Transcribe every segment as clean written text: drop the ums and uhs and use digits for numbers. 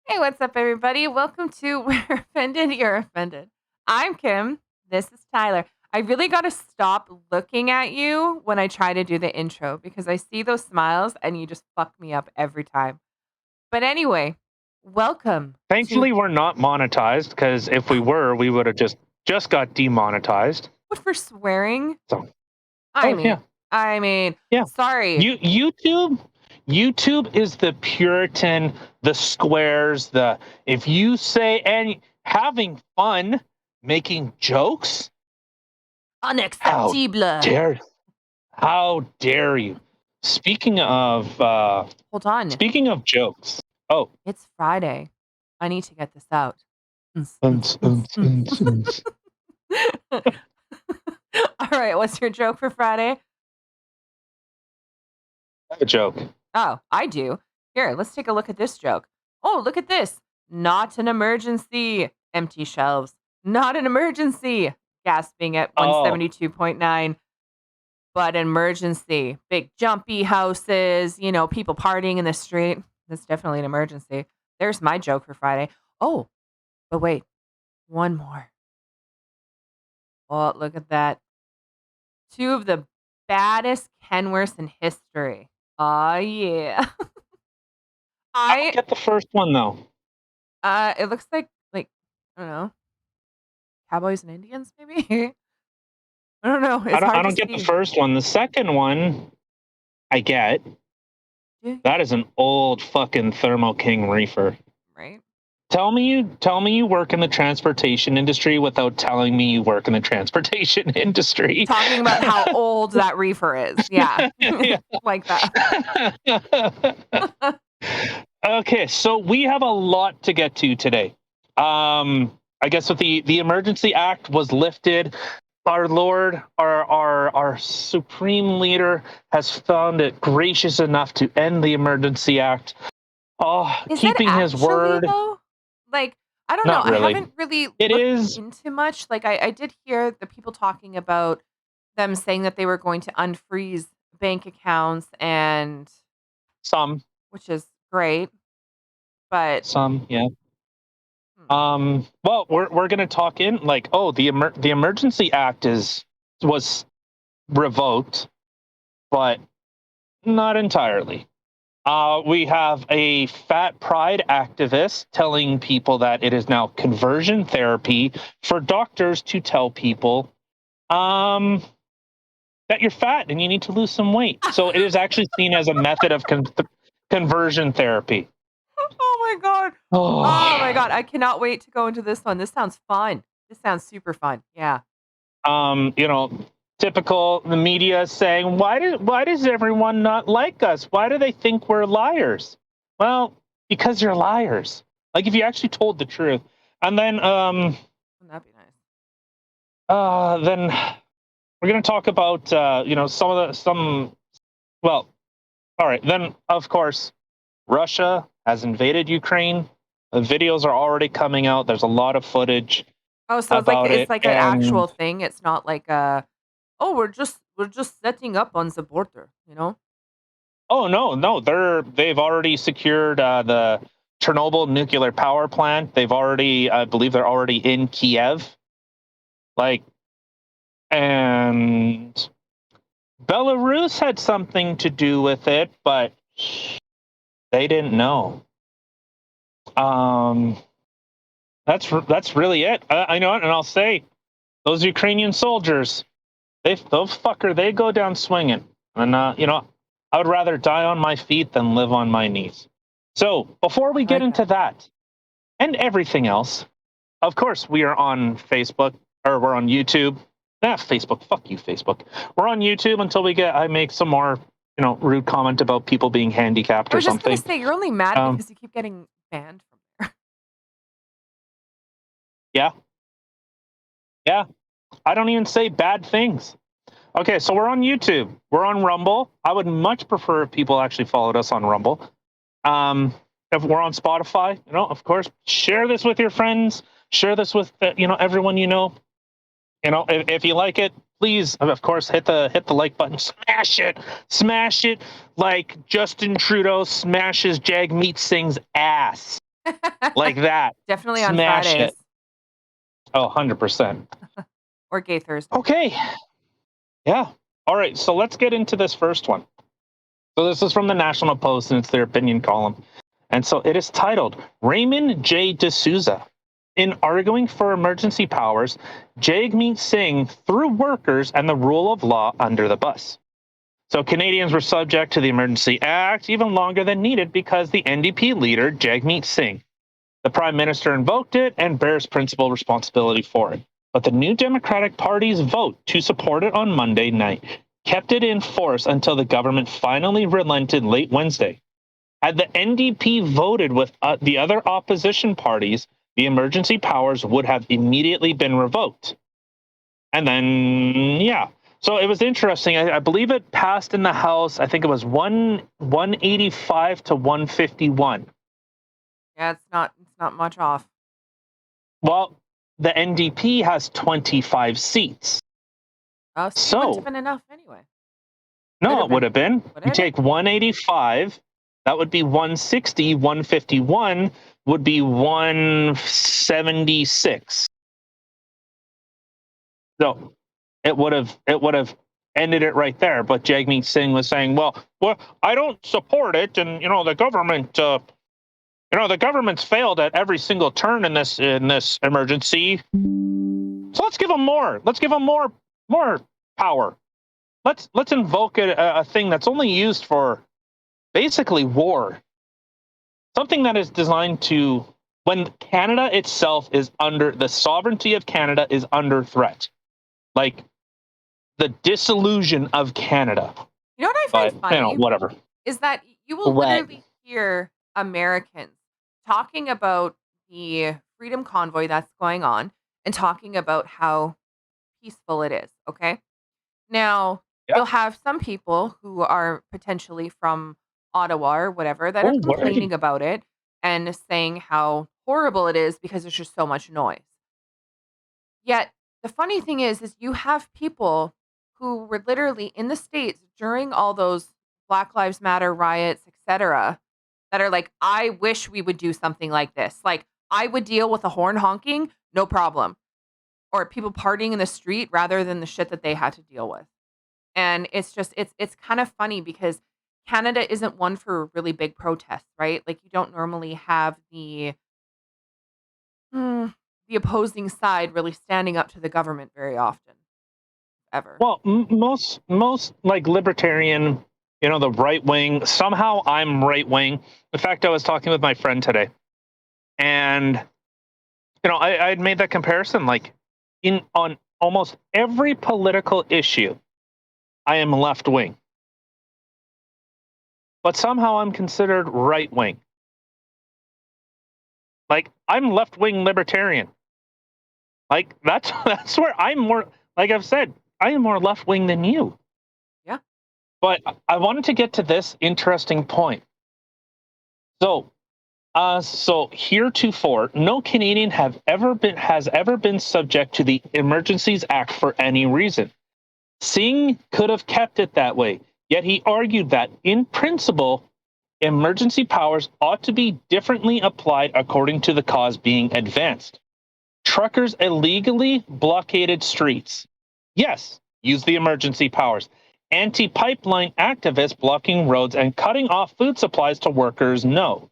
Hey, what's up, everybody? Welcome to We're Offended, You're Offended. I'm Kim. This is Tyler. I really got to stop looking at you when I try to do the intro because I see those smiles and you just fuck me up every time. But anyway, welcome to Thankfully, we're not monetized because if we were, we would have just got demonetized. what for swearing? So, I mean, yeah, I mean, yeah. sorry. YouTube is the Puritan, the squares, the if you say and having fun, making jokes. How Unacceptable. dare how dare you? Speaking of Hold on. speaking of jokes. Oh, It's Friday. I need to get this out. All right, what's your joke for Friday? a joke. Oh, I do. Here, let's take a look at this joke. Oh, look at this. Not an emergency. Empty shelves. Not an emergency. Gasping at Oh, 172.9. But an emergency. Big jumpy houses, people partying in the street. That's definitely an emergency. There's my joke for Friday. Oh, but wait. One more. Oh, look at that. Two of the baddest Kenworths in history. Oh, yeah. I don't I get the first one though. It looks like I don't know, cowboys and Indians, maybe. I don't know. I It's don't I hard to don't get the see. first one. The second one, I get. Yeah, That is an old fucking Thermo King reefer. right. Tell me you work in the transportation industry without telling me you work in the transportation industry. Talking about how old that reefer is. Yeah, Yeah. like that. Okay, so we have a lot to get to today. I guess with the Emergency Act was lifted, our Lord, our supreme leader has found it gracious enough to end the Emergency Act. Oh, Is it keeping his actually word. though? Like, I don't know. Not I really. haven't really It looked is into much. Like, I did hear the people talking about them saying that they were going to unfreeze bank accounts, and some, which is great, but yeah. hmm, Well, we're gonna talk in like, oh, the Emergency Act was revoked, but not entirely. We have a fat pride activist telling people that it is now conversion therapy for doctors to tell people that you're fat and you need to lose some weight. So it is actually seen as a method of conversion therapy. oh my god. Oh my Oh, god, I cannot wait to go into this one. This sounds fun. This sounds super fun. Yeah. you know, typical the media saying, why does everyone not like us? Why do they think we're liars? Well, because you're liars. Like if you actually told the truth. And then Wouldn't that be nice? then we're gonna talk about well, all right, then of course Russia has invaded Ukraine. The videos are already coming out. There's a lot of footage Oh, so about it's it. like an actual And thing. It's not like oh, we're just setting up on the border. oh no, they've already secured the Chernobyl nuclear power plant. They've already, I believe, they're already in Kiev. Like, and Belarus had something to do with it, but they didn't know. Um, that's really it. I know it, and I'll say those Ukrainian soldiers, they go down swinging, and I would rather die on my feet than live on my knees. So before we I get like into that. that and everything else, of course we are on Facebook or we're on YouTube. Facebook, fuck you, Facebook. We're on YouTube until I make some more, rude comment about people being handicapped I or was just gonna something. say you're only mad Um, because you keep getting banned from there. yeah, yeah. I don't even say bad things. Okay, so we're on YouTube. We're on Rumble. I would much prefer if people actually followed us on Rumble. If we're on Spotify, of course, share this with your friends. Share this with everyone you know. If you like it, please, of course, hit the like button. Smash it like Justin Trudeau smashes Jagmeet Singh's ass. like that. Definitely on Smash Fridays it. Oh, 100%. or Gay Thursday. Okay. Yeah. All right. So let's get into this first one. So this is from the National Post, and it's their opinion column. And so it is titled Raymond J. Souza. In arguing for emergency powers, Jagmeet Singh threw workers and the rule of law under the bus. So Canadians were subject to the Emergency Act even longer than needed because the NDP leader, Jagmeet Singh, the Prime Minister, invoked it and bears principal responsibility for it. But the New Democratic Party's vote to support it on Monday night kept it in force until the government finally relented late Wednesday. Had the NDP voted with the other opposition parties, the emergency powers would have immediately been revoked. And then, yeah. So it was interesting. I believe it passed in the House. I think it was 185 to 151. Yeah, it's not much off. Well, the NDP has 25 seats. Oh, so it wouldn't have been enough anyway. No, it would have been. Would You it? take 185, that would be 160. 151 would be 176. So it would have ended it right there. But Jagmeet Singh was saying, well, I don't support it, and the government, the government's failed at every single turn in this emergency. So let's give them more. Let's give them more power. Let's invoke a thing that's only used for basically war. Something that is designed to, when Canada itself is under, the sovereignty of Canada is under threat. Like the dissolution of Canada. You know what I find funny? Whatever. Is that you will literally hear Americans talking about the Freedom Convoy that's going on and talking about how peaceful it is, okay? Now, you'll have some people who are potentially from Ottawa or whatever that are complaining about it and saying how horrible it is because there's just so much noise. Yet, the funny thing is you have people who were literally in the States during all those Black Lives Matter riots, etc., that are like, I wish we would do something like this. Like, I would deal with a horn honking, no problem. Or people partying in the street rather than the shit that they had to deal with. And it's just, it's kind of funny because Canada isn't one for really big protests, right? Like, you don't normally have the opposing side really standing up to the government very often, ever. Well, most like libertarian, the right wing. Somehow I'm right wing. In fact, I was talking with my friend today, and I had made that comparison. Like on almost every political issue, I am left wing, but somehow I'm considered right wing. Like I'm left wing libertarian. Like that's where I'm more. Like I've said, I am more left wing than you. Yeah. But I wanted to get to this interesting point. So heretofore, no Canadian has ever been subject to the Emergencies Act for any reason. Singh could have kept it that way, yet he argued that, in principle, emergency powers ought to be differently applied according to the cause being advanced. Truckers illegally blockaded streets. Yes, use the emergency powers. Anti-pipeline activists blocking roads and cutting off food supplies to workers, no.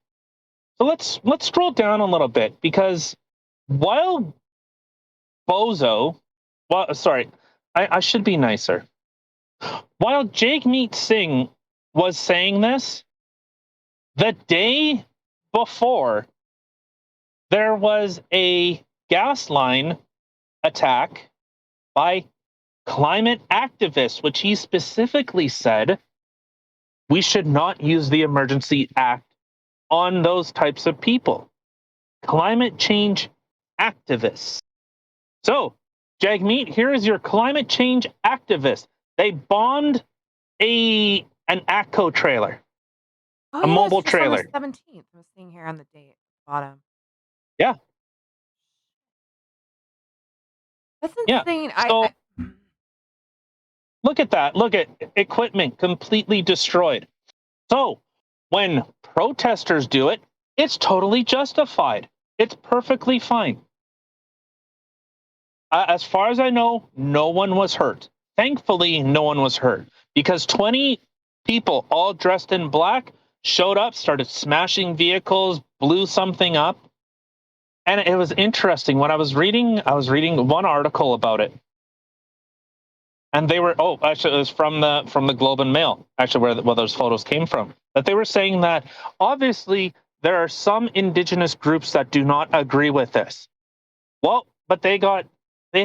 So let's scroll down a little bit, because while I should be nicer. While Jagmeet Singh was saying this, the day before, there was a gas line attack by climate activists, which he specifically said we should not use the Emergency Act on those types of people. Climate change activists. So, Jagmeet, here is your climate change activist. They bombed an ATCO trailer, a mobile trailer. On the 17th. I'm seeing here on the date bottom. Yeah. That's insane. Yeah. So, look at that. Look at equipment completely destroyed. So when protesters do it, It's totally justified. It's perfectly fine. As far as I know, no one was hurt. Thankfully, no one was hurt because 20 people, all dressed in black, showed up, started smashing vehicles, blew something up. And it was interesting. When I was reading one article about it. And they were, actually, it was from the Globe and Mail, actually, where those photos came from. That they were saying that obviously there are some indigenous groups that do not agree with this. Well, but they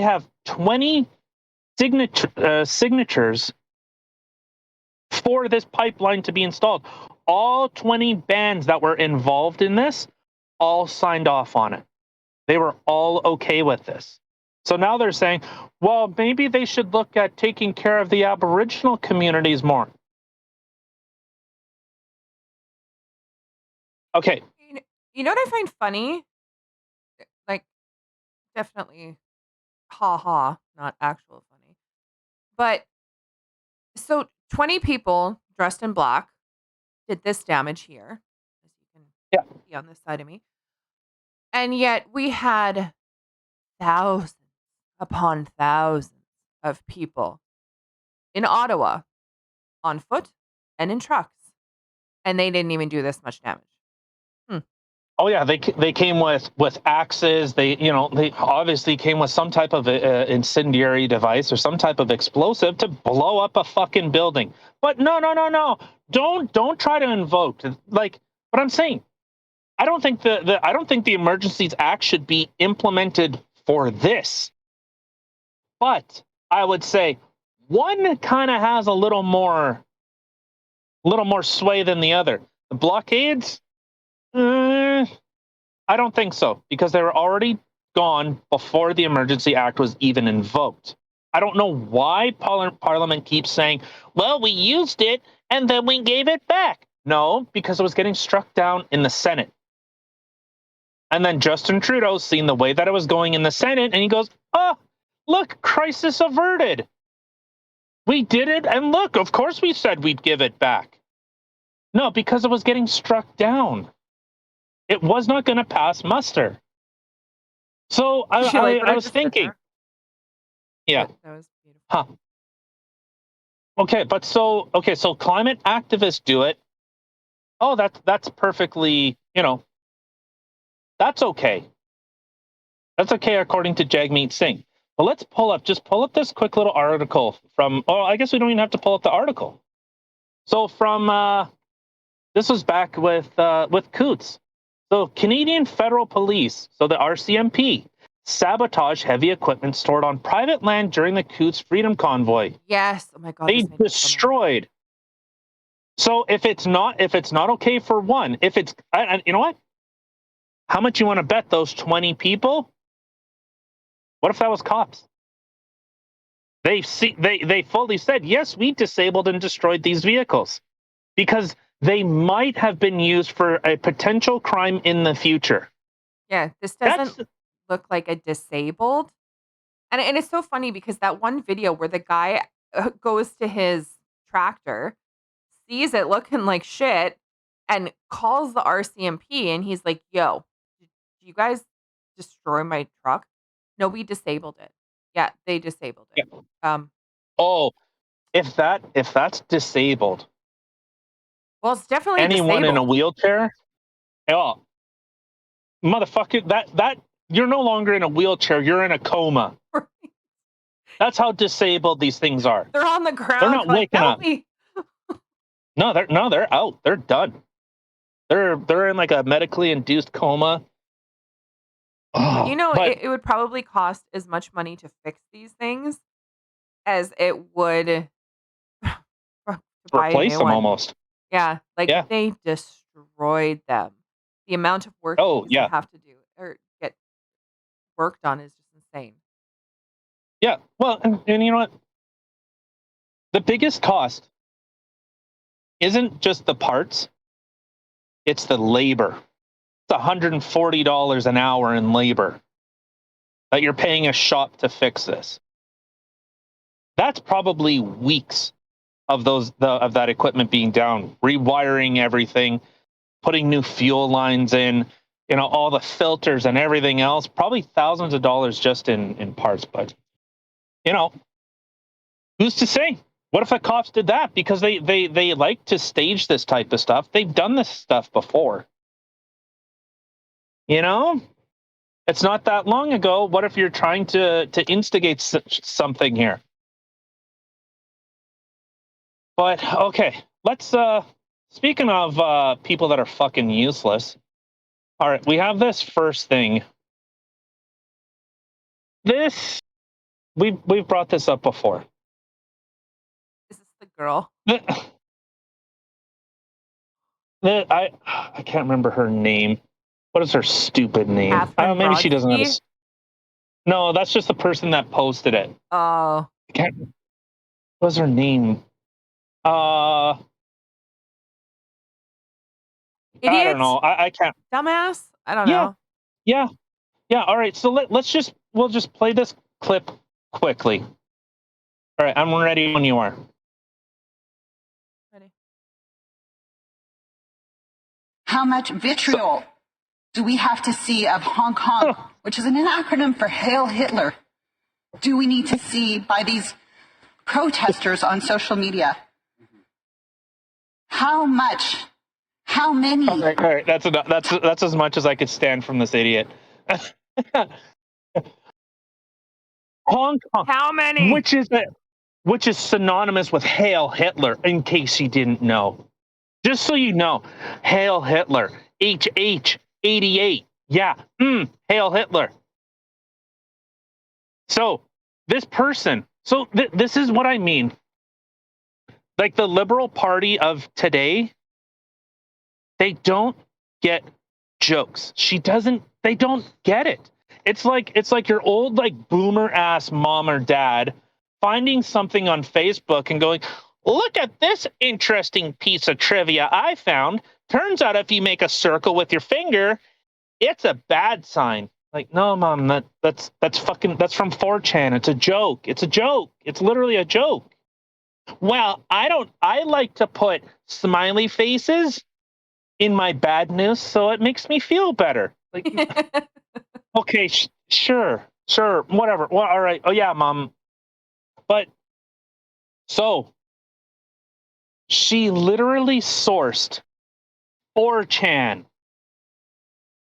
have 20 signatures for this pipeline to be installed. All 20 bands that were involved in this all signed off on it. They were all okay with this. So now they're saying, well, maybe they should look at taking care of the Aboriginal communities more. Okay. You know what I find funny? Like, definitely, ha ha, not actual funny. But so 20 people dressed in black did this damage here, as you can see on this side of me. And yet we had thousands upon thousands of people in Ottawa on foot and in trucks, and they didn't even do this much damage. Oh yeah, they came with axes. They obviously came with some type of incendiary device or some type of explosive to blow up a fucking building. But no. Don't try to invoke like what I'm saying. I don't think the Emergencies Act should be implemented for this. But I would say one kind of has a little more sway than the other. The blockades, I don't think so, because they were already gone before the Emergency Act was even invoked. I don't know why Parliament keeps saying, well, we used it and then we gave it back. No, because it was getting struck down in the Senate. And then Justin Trudeau seen the way that it was going in the Senate, and he goes, oh, look, crisis averted. We did it, and look, of course we said we'd give it back. No, because it was getting struck down. It was not going to pass muster. So I was thinking. Yeah. That was beautiful. Huh. Okay, so climate activists do it. Oh, that's perfectly, that's okay. That's okay according to Jagmeet Singh. But let's pull up this quick little article from, I guess we don't even have to pull up the article. So from, this was back with Coots. So Canadian Federal Police, so the RCMP, sabotage heavy equipment stored on private land during the Coots Freedom Convoy. Yes. Oh my God. They destroyed. So if it's not okay for one, if it's, and you know what? How much you want to bet those 20 people? What if that was cops? They fully said, yes, we disabled and destroyed these vehicles because they might have been used for a potential crime in the future. Yeah, this doesn't look like a disabled. And it's so funny because that one video where the guy goes to his tractor, sees it looking like shit, and calls the RCMP, and he's like, yo, did you guys destroy my truck? No, we disabled it. Yeah, they disabled it. Yeah. If that's disabled. Well, it's definitely anyone disabled. In a wheelchair. Oh, motherfucker, that you're no longer in a wheelchair, you're in a coma. Right. That's how disabled these things are. They're on the ground. They're not waking up. Me. No, they're out. They're done. They're in like a medically induced coma. Oh, it would probably cost as much money to fix these things as it would replace them almost. Yeah, they destroyed them. The amount of work they have to do or get work done is just insane. Yeah, well, and you know what? The biggest cost isn't just the parts, it's the labor. It's $140 an hour in labor that you're paying a shop to fix this. That's probably weeks of that equipment being down, rewiring everything. putting new fuel lines in, all the filters and everything else, probably thousands of dollars just in parts. But, who's to say? What if the cops did that? Because they like to stage this type of stuff. They've done this stuff before. It's not that long ago. What if you're trying to instigate something here? But, okay, let's, speaking of people that are fucking useless. All right, we have this first thing. We've brought this up before. Is this the girl? I can't remember her name. What is her stupid name? Maybe she doesn't have No, that's just the person that posted it. Oh. What was her name? Idiot? I don't know. I can't. Dumbass? I don't know. Yeah. All right. So we'll just play this clip quickly. All right. I'm ready when you are. Ready. How much vitriol do we have to see of Hong Kong, which is an acronym for Hail Hitler, do we need to see by these protesters on social media? How much? How many? All right. That's enough. That's as much as I could stand from this idiot. Hong Kong. How many? Which is synonymous with Hail Hitler, in case you didn't know. Just so you know, Hail Hitler. HH 88. Yeah. Hail Hitler. So this person. So this is what I mean. Like the Liberal Party of today, they don't get jokes. They don't get it. It's like your old boomer ass mom or dad finding something on Facebook and going, "Look at this interesting piece of trivia I found. Turns out if you make a circle with your finger, it's a bad sign." Like, no, mom, that's from 4chan. It's a joke. It's a joke. It's literally a joke. Well, I like to put smiley faces in my bad news, so it makes me feel better. Like, okay, sure, whatever. Well, all right. Oh yeah, mom. But so she literally sourced 4chan.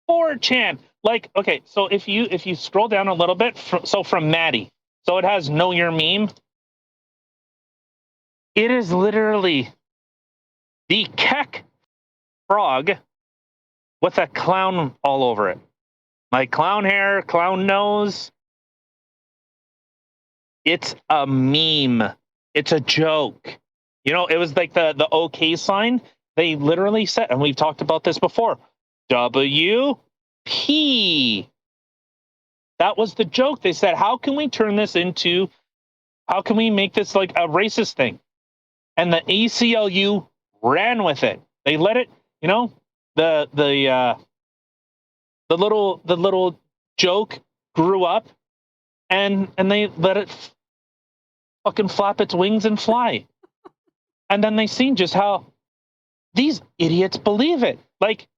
4chan. Like, okay, so if you scroll down a little bit, from Maddie, so it has Know Your Meme. It is literally the Keck frog with a clown all over it. Like clown hair, clown nose. It's a meme. It's a joke. It was like the OK sign. They literally said, and we've talked about this before, WP. That was the joke. They said, how can we make this like a racist thing? And the ACLU ran with it. They let it, the little joke grew up, and they let it fucking flap its wings and fly. And then they seen just how these idiots believe it. Like,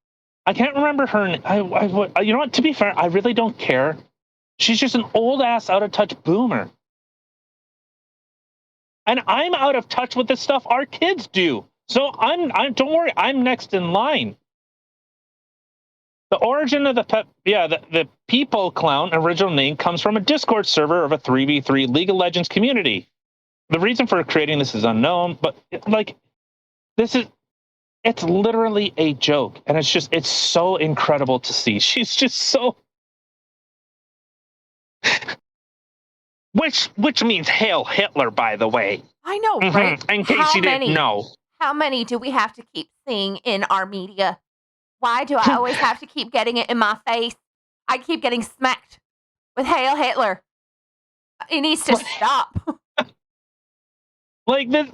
I can't remember her name. You know what? To be fair, I really don't care. She's just an old ass, out of touch boomer. And I'm out of touch with the stuff our kids do. So I'm don't worry, I'm next in line. The origin of the People Clown original name comes from a Discord server of a 3v3 League of Legends community. The reason for creating this is unknown, but it's literally a joke, and it's so incredible to see. She's just so which means Hail Hitler, by the way. I know, right? In case you didn't know. How many do we have to keep seeing in our media? Why do I always have to keep getting it in my face? I keep getting smacked with Hail Hitler. It needs to stop. Like this.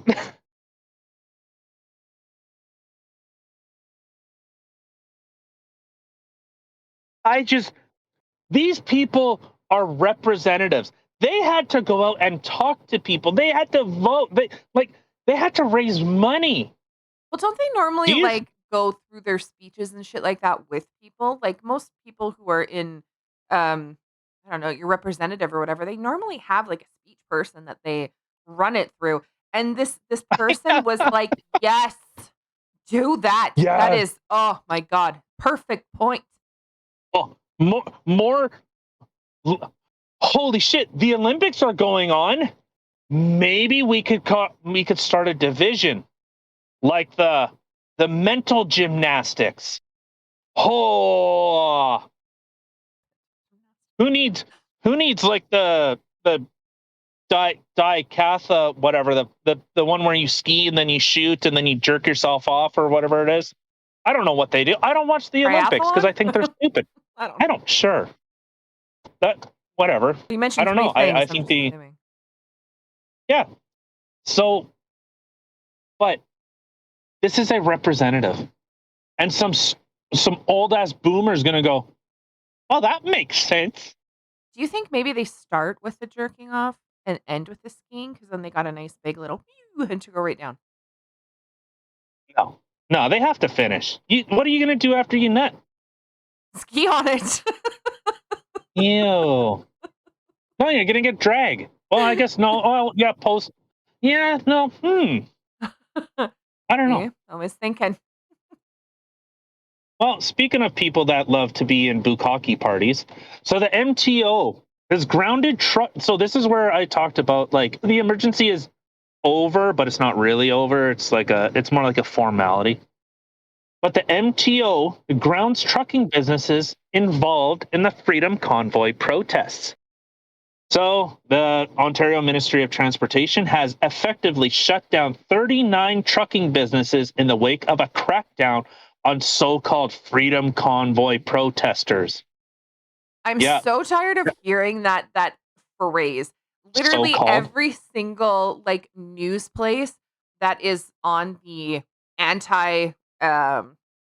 These people are representatives. They had to go out and talk to people. They had to vote. They had to raise money. Well, don't they normally go through their speeches and shit like that with people. Like most people who are in, I don't know, your representative or whatever, they normally have like a speech person that they run it through. And this person was like, yes, do that. That Yes. is, oh my God, perfect point. Oh, more. Holy shit! The Olympics are going on. Maybe we could start a division like the mental gymnastics. Oh, who needs like the dicatha, whatever, the one where you ski and then you shoot and then you jerk yourself off or whatever it is. I don't know what they do. I don't watch the Olympics because Triathlon? I think they're stupid. I don't. Sure. That whatever. You I mentioned don't three know. I things. I'm think just the assuming. yeah. So, but this is a representative, and some old ass boomer's gonna go, oh, that makes sense. Do you think maybe they start with the jerking off and end with the skiing? Because then they got a nice big little and to go right down. No, no, they have to finish. What are you gonna do after you nut? Ski on it. Ew. No, you're gonna get drag. Well, I guess no. Oh, yeah, post. Yeah, no. I don't know. See? Always thinking. Well, speaking of people that love to be in bukkake parties, so the MTO has grounded truck. So this is where I talked about like the emergency is over, but it's not really over. It's more like a formality. But the MTO grounds trucking businesses involved in the Freedom Convoy protests. So the Ontario Ministry of Transportation has effectively shut down 39 trucking businesses in the wake of a crackdown on so-called Freedom Convoy protesters. I'm Yeah. so tired of hearing that phrase. Literally So-called. every single like news place that is on the anti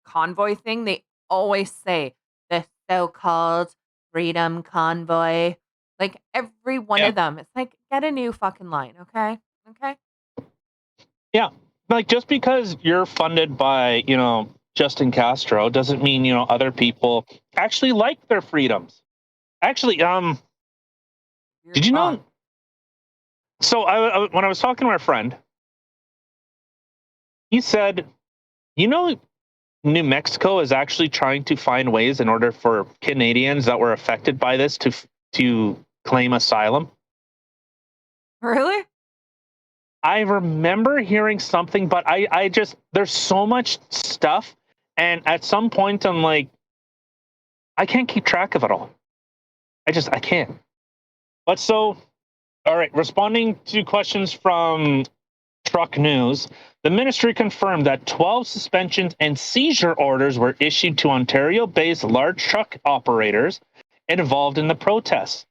convoy thing, they always say the so-called Freedom Convoy. Like every one Yeah. of them. It's like get a new fucking line, okay? Okay? Yeah. Like just because you're funded by, Justin Castro doesn't mean, other people actually like their freedoms. Actually, You're did you wrong. know? So when I was talking to our friend, he said, New Mexico is actually trying to find ways in order for Canadians that were affected by this to claim asylum. Really? I remember hearing something, but I just there's so much stuff, and at some point I'm like, I can't keep track of it all. I can't. But so, all right, responding to questions from Truck News, the ministry confirmed that 12 suspensions and seizure orders were issued to Ontario-based large truck operators involved in the protests,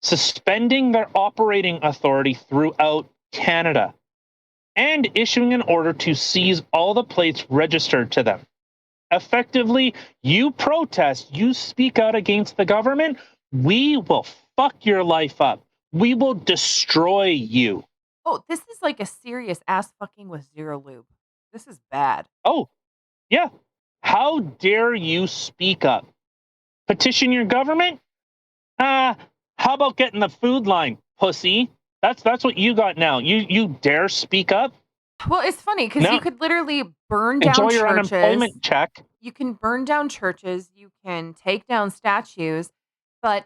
suspending their operating authority throughout Canada, and issuing an order to seize all the plates registered to them. Effectively, you protest, you speak out against the government, we will fuck your life up. We will destroy you. Oh, this is like a serious ass fucking with zero lube. This is bad. Oh, yeah. How dare you speak up? Petition your government? How about getting the food line, pussy? That's what you got now. You dare speak up? Well, it's funny because No. you could literally burn down Enjoy your churches. unemployment check. You can burn down churches. You can take down statues. But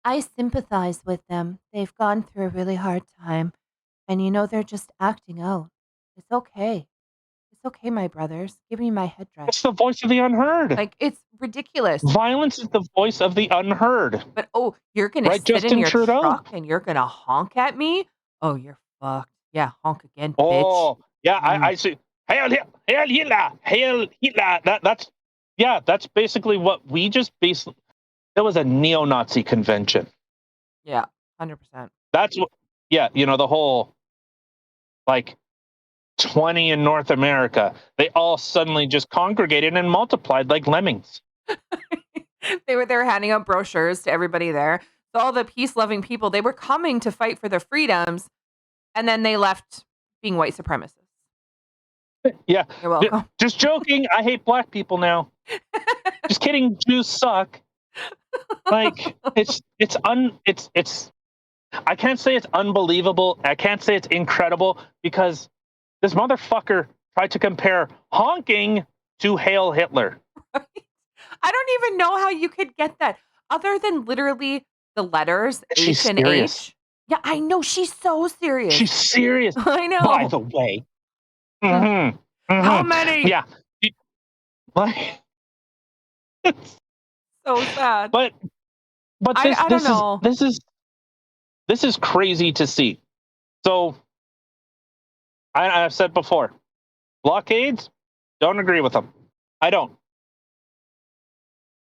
I sympathize with them. They've gone through a really hard time. And they're just acting out. It's okay. It's okay, my brothers. Give me my headdress. It's the voice of the unheard. Like, it's ridiculous. Violence is the voice of the unheard. But, you're going to Right, sit in Justin your Trudeau? truck and you're going to honk at me? Oh, you're fucked. Yeah, honk again, bitch. Oh, yeah, I see. Hail Hitler! Hail Hitler! That's basically what we just basically. That was a neo-Nazi convention. Yeah, 100%. That's what. Yeah, the whole like 20 in North America. They all suddenly just congregated and multiplied like lemmings. They were handing out brochures to everybody there. So all the peace-loving people, they were coming to fight for their freedoms, and then they left being white supremacists. Yeah. You're welcome. Just joking. I hate black people now. Just kidding. Jews suck. Like it's I can't say it's unbelievable. I can't say it's incredible because this motherfucker tried to compare honking to Hail Hitler. I don't even know how you could get that other than literally the letters She's H and serious. H. Yeah, I know. She's so serious. She's serious. I know. By the way. Mm-hmm. Mm-hmm. How many? Yeah. Like, So sad. but I don't know. this is crazy to see. So I've said before, blockades, don't agree with them. I don't.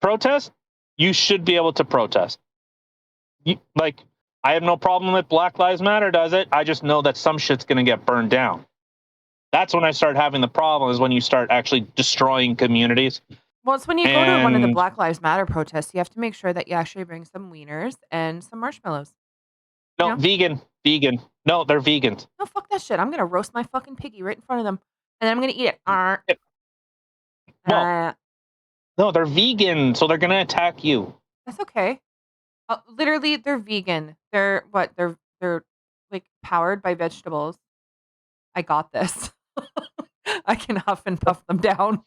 Protest, you should be able to protest. I have no problem with Black Lives Matter, does it? I just know that some shit's going to get burned down. That's when I start having the problem, is when you start actually destroying communities. Well, it's when you go to one of the Black Lives Matter protests, you have to make sure that you actually bring some wieners and some marshmallows. No, you know? vegan. No, they're vegans. No, fuck that shit. I'm going to roast my fucking piggy right in front of them. And then I'm going to eat it. Well, no, they're vegan, so they're going to attack you. That's okay. Literally, they're vegan. They're what? They're like powered by vegetables. I got this. I can huff and puff them down.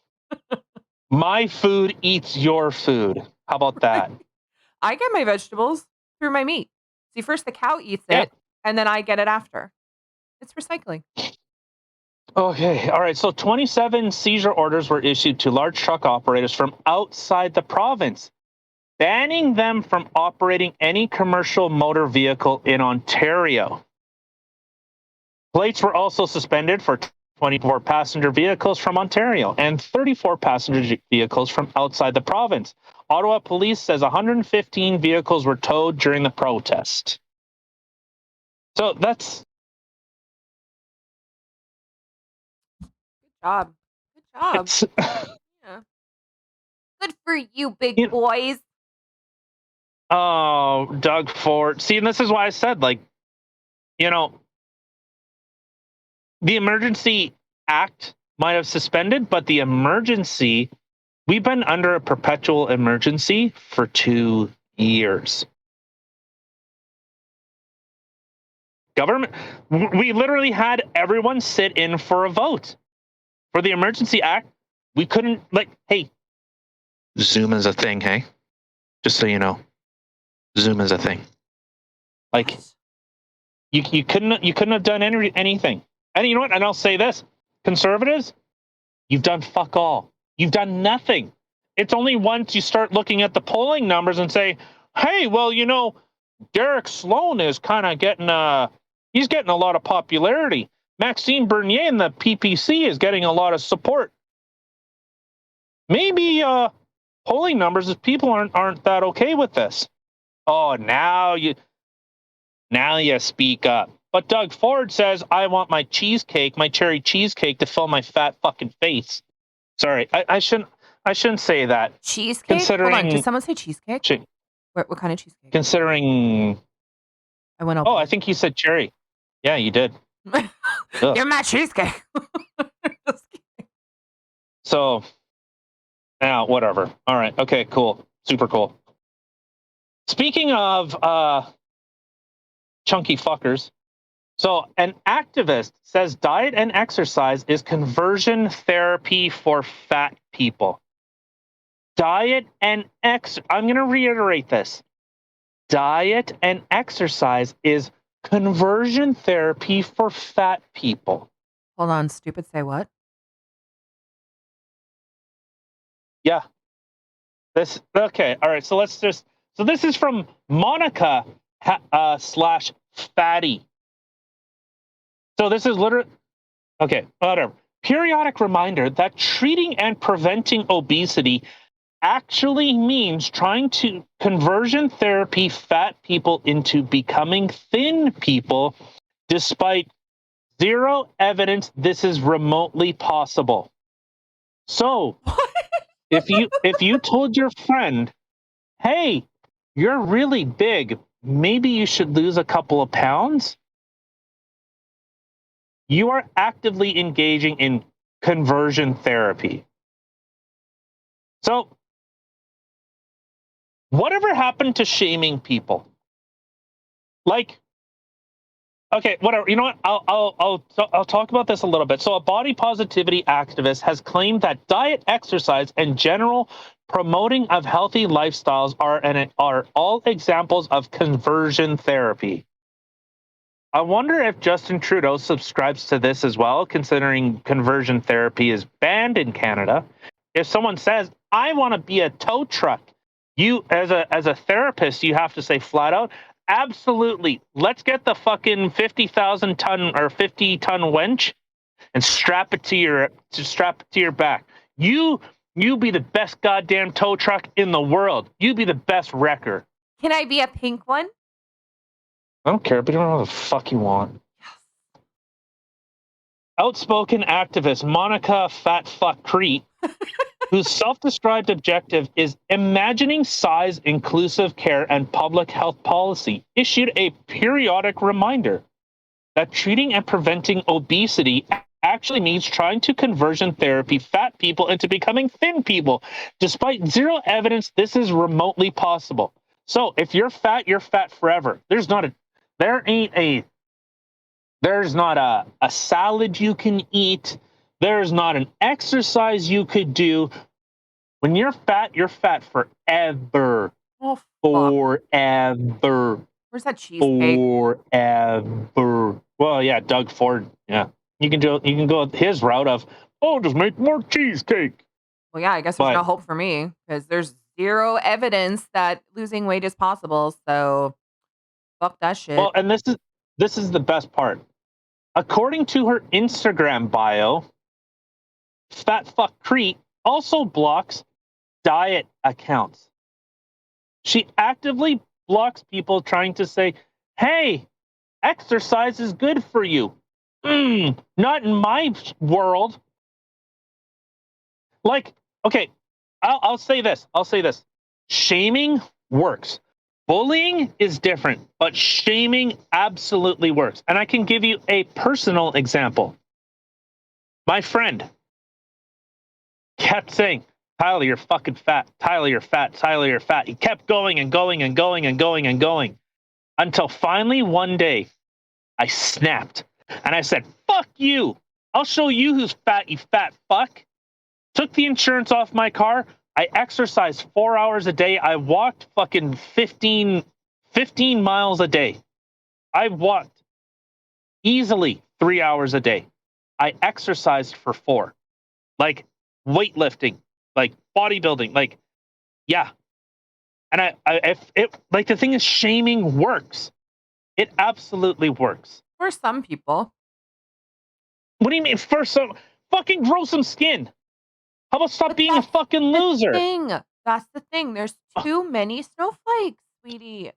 My food eats your food. How about that? I get my vegetables through my meat. See, first the cow eats it, and then I get it after. It's recycling. Okay. All right. So 27 seizure orders were issued to large truck operators from outside the province, banning them from operating any commercial motor vehicle in Ontario. Plates were also suspended for 24 passenger vehicles from Ontario and 34 passenger vehicles from outside the province. Ottawa police says 115 vehicles were towed during the protest. So that's... Good job. Good job. Yeah. Good for you, big boys. Oh, Doug Ford. See, and this is why I said, like, the Emergency Act might have suspended, but the emergency, we've been under a perpetual emergency for 2 years. Government, we literally had everyone sit in for a vote. For the Emergency Act, we couldn't, hey, Zoom is a thing, hey? Just so you know, Zoom is a thing. Like, you couldn't have done anything. And you know what? And I'll say this, conservatives, you've done fuck all. You've done nothing. It's only once you start looking at the polling numbers and say, hey, well, Derek Sloan is kind of getting he's getting a lot of popularity. Maxime Bernier in the PPC is getting a lot of support. Maybe polling numbers is people aren't that okay with this. Oh, now you speak up. But Doug Ford says, I want my cheesecake, my cherry cheesecake, to fill my fat fucking face. Sorry, I shouldn't say that. Cheesecake? Considering, hold on, did someone say cheesecake? What kind of cheesecake? Considering... I went I think he said cherry. Yeah, you did. You're my cheesecake. So, now, whatever. All right. Okay, cool. Super cool. Speaking of chunky fuckers, so an activist says diet and exercise is conversion therapy for fat people. Diet and I'm going to reiterate this. Diet and exercise is conversion therapy for fat people. Hold on, stupid, say what? Yeah. Okay. All right. So this is from Monica /Fatty. So this is literally, okay, whatever. Periodic reminder that treating and preventing obesity actually means trying to conversion therapy fat people into becoming thin people, despite zero evidence this is remotely possible. So if you told your friend, hey, you're really big, maybe you should lose a couple of pounds, you are actively engaging in conversion therapy. So, whatever happened to shaming people? Like, okay, whatever. You know what? I'll talk about this a little bit. So, a body positivity activist has claimed that diet, exercise, and general promoting of healthy lifestyles are all examples of conversion therapy. I wonder if Justin Trudeau subscribes to this as well, considering conversion therapy is banned in Canada. If someone says, "I want to be a tow truck," you, as a therapist, you have to say flat out, "Absolutely, let's get the fucking 50,000-ton or 50-ton wench and strap it to your back. You be the best goddamn tow truck in the world. You be the best wrecker." Can I be a pink one? I don't care, but you don't know what the fuck you want. Outspoken activist Monica Fat Fuck Crete, whose self-described objective is imagining size inclusive care and public health policy, issued a periodic reminder that treating and preventing obesity actually means trying to conversion therapy fat people into becoming thin people, despite zero evidence this is remotely possible. So if you're fat forever. There's not a salad you can eat. There's not an exercise you could do. When you're fat forever. Oh, fuck. Forever. Where's that cheesecake? Forever. Well, yeah, Doug Ford. Yeah, you can go his route of, just make more cheesecake. Well, yeah, I guess there's no hope for me because there's zero evidence that losing weight is possible. So, fuck that shit. Well, and this is the best part. According to her Instagram bio, Fat Fuck Crete also blocks diet accounts. She actively blocks people trying to say, "Hey, exercise is good for you." Not in my world. Like, okay, I'll say this. Shaming works. Bullying is different, but shaming absolutely works. And I can give you a personal example. My friend kept saying, "Tyler, you're fucking fat. Tyler, you're fat. Tyler, you're fat." He kept going and going and going and going and going until finally one day I snapped and I said, "Fuck you. I'll show you who's fat, you fat fuck." Took the insurance off my car. I exercised 4 hours a day. I walked fucking 15 miles a day. I walked easily 3 hours a day. I exercised for 4. Like weightlifting, like bodybuilding, like, yeah. And like, the thing is, shaming works. It absolutely works. For some people. What do you mean? For some, fucking grow some skin. How about stop being a fucking loser? That's the thing. There's too many snowflakes, sweetie.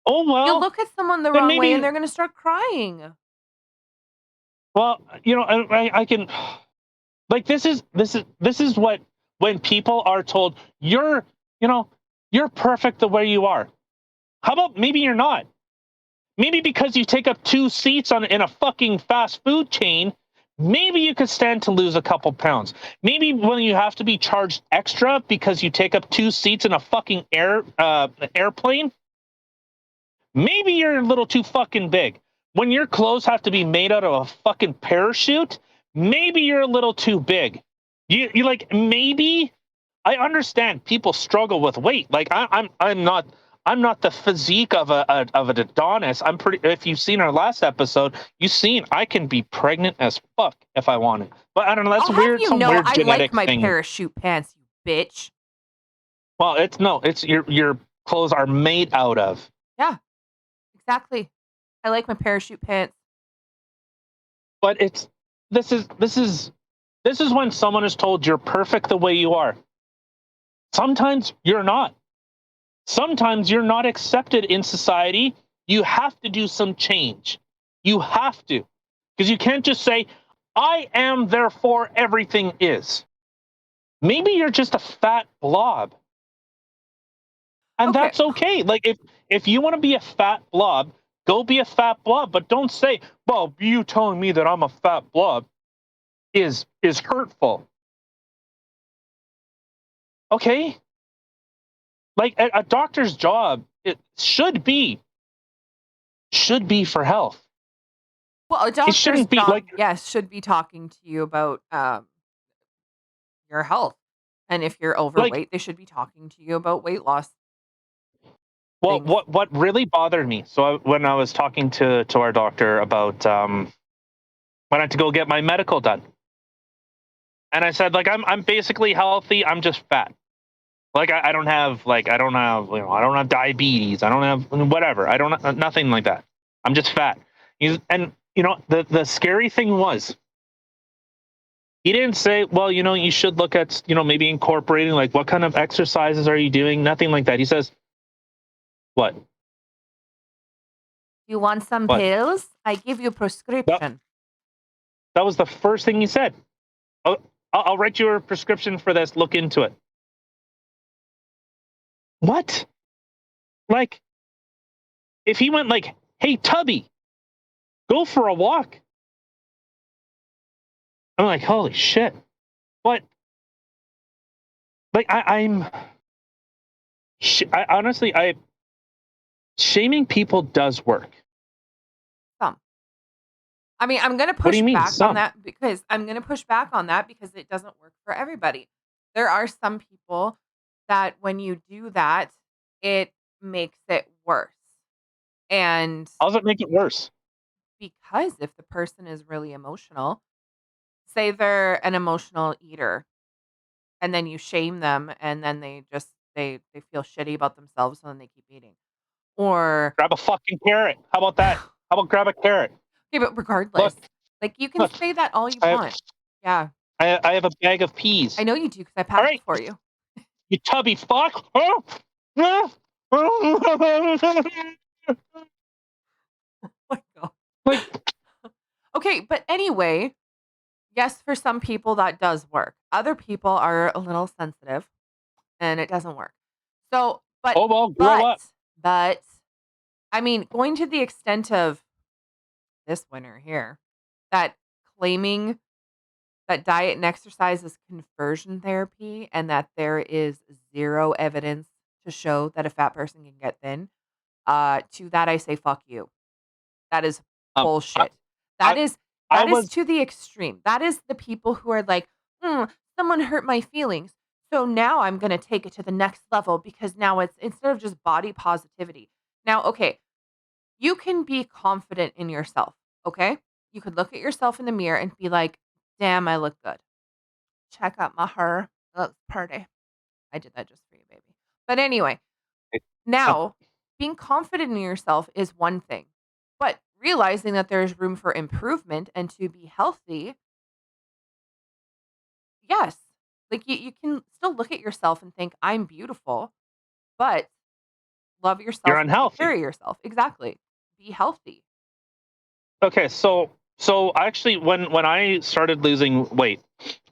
Oh, well. You look at someone the wrong way and they're going to start crying. Well, I can, like, this is what, when people are told, you're perfect the way you are. How about maybe you're not? Maybe because you take up 2 seats in a fucking fast food chain, maybe you could stand to lose a couple pounds. Maybe when you have to be charged extra because you take up 2 seats in a fucking airplane, maybe you're a little too fucking big. When your clothes have to be made out of a fucking parachute, maybe you're a little too big. You like, maybe. I understand people struggle with weight. Like, I'm not the physique of an Adonis. I'm pretty. If you've seen our last episode, you've seen I can be pregnant as fuck if I wanted. But I don't know. That's weird. Some weird genetic I like my thing. parachute pants, you bitch. Well, it's your clothes are made out of. Yeah, exactly. I like my parachute pants. But this is when someone is told you're perfect the way you are. Sometimes you're not. Sometimes you're not accepted in society. You have to do some change. You have to. Because you can't just say, "I am, therefore everything is." Maybe you're just a fat blob. And that's okay. Like, if you want to be a fat blob, go be a fat blob. But don't say, "Well, you telling me that I'm a fat blob." is hurtful. Okay? Like a doctor's job, it should be for health. Well, a doctor's shouldn't be job, like- yes, should be talking to you about your health. And if you're overweight, they should be talking to you about weight loss. Well, things. what really bothered me, so when I was talking to our doctor about when I had to go get my medical done, and I said, like, I'm basically healthy, I'm just fat. Like I don't have I don't have diabetes, I don't have whatever, I don't have nothing like that. I'm just fat. And the scary thing was, he didn't say, well, you should look at maybe incorporating, like, what kind of exercises are you doing? Nothing like that. He says, what? You want some What? pills? I give you a prescription. That was the first thing he said. I'll write you a prescription for this. Look into it. What? Like, if he went like, hey, Tubby, go for a walk. I'm like, holy shit. But, like, I honestly, shaming people does work. Some. I mean, I'm going to What do push you mean, back some? on that because it doesn't work for everybody. There are some people that when you do that, it makes it worse. And How does it make it worse? because if the person is really emotional, say they're an emotional eater, and then you shame them, and then they feel shitty about themselves, and then they keep eating. Or Grab a fucking carrot. How about that? How about grab a carrot? okay, but regardless, Look, like you can look, say that all you I want. Yeah, have a bag of peas. I know you do because I All packed right, it for you. you tubby fuck. Like, Oh my God. Okay, but anyway, yes, for some people that does work. Other people are a little sensitive, and it doesn't work. So, oh well, grow up. but I mean, going to the extent of this winter here, that claiming that diet and exercise is conversion therapy and that there is zero evidence to show that a fat person can get thin. To that I say fuck you. That is bullshit. That I- is I that is was to the extreme. That is the people who are like, someone hurt my feelings. So now I'm going to take it to the next level because now it's instead of just body positivity. Now, okay, you can be confident in yourself, okay? You could look at yourself in the mirror and be like, "Damn, I look good. Check out my hair. It looks pretty." I did that just for you, baby. But anyway, now being confident in yourself is one thing, but realizing that there's room for improvement and to be healthy, yes. Like you can still look at yourself and think, I'm beautiful, but love you're yourself and take care unhealthy. of yourself. Exactly. Be healthy. Okay, so actually, when I started losing weight,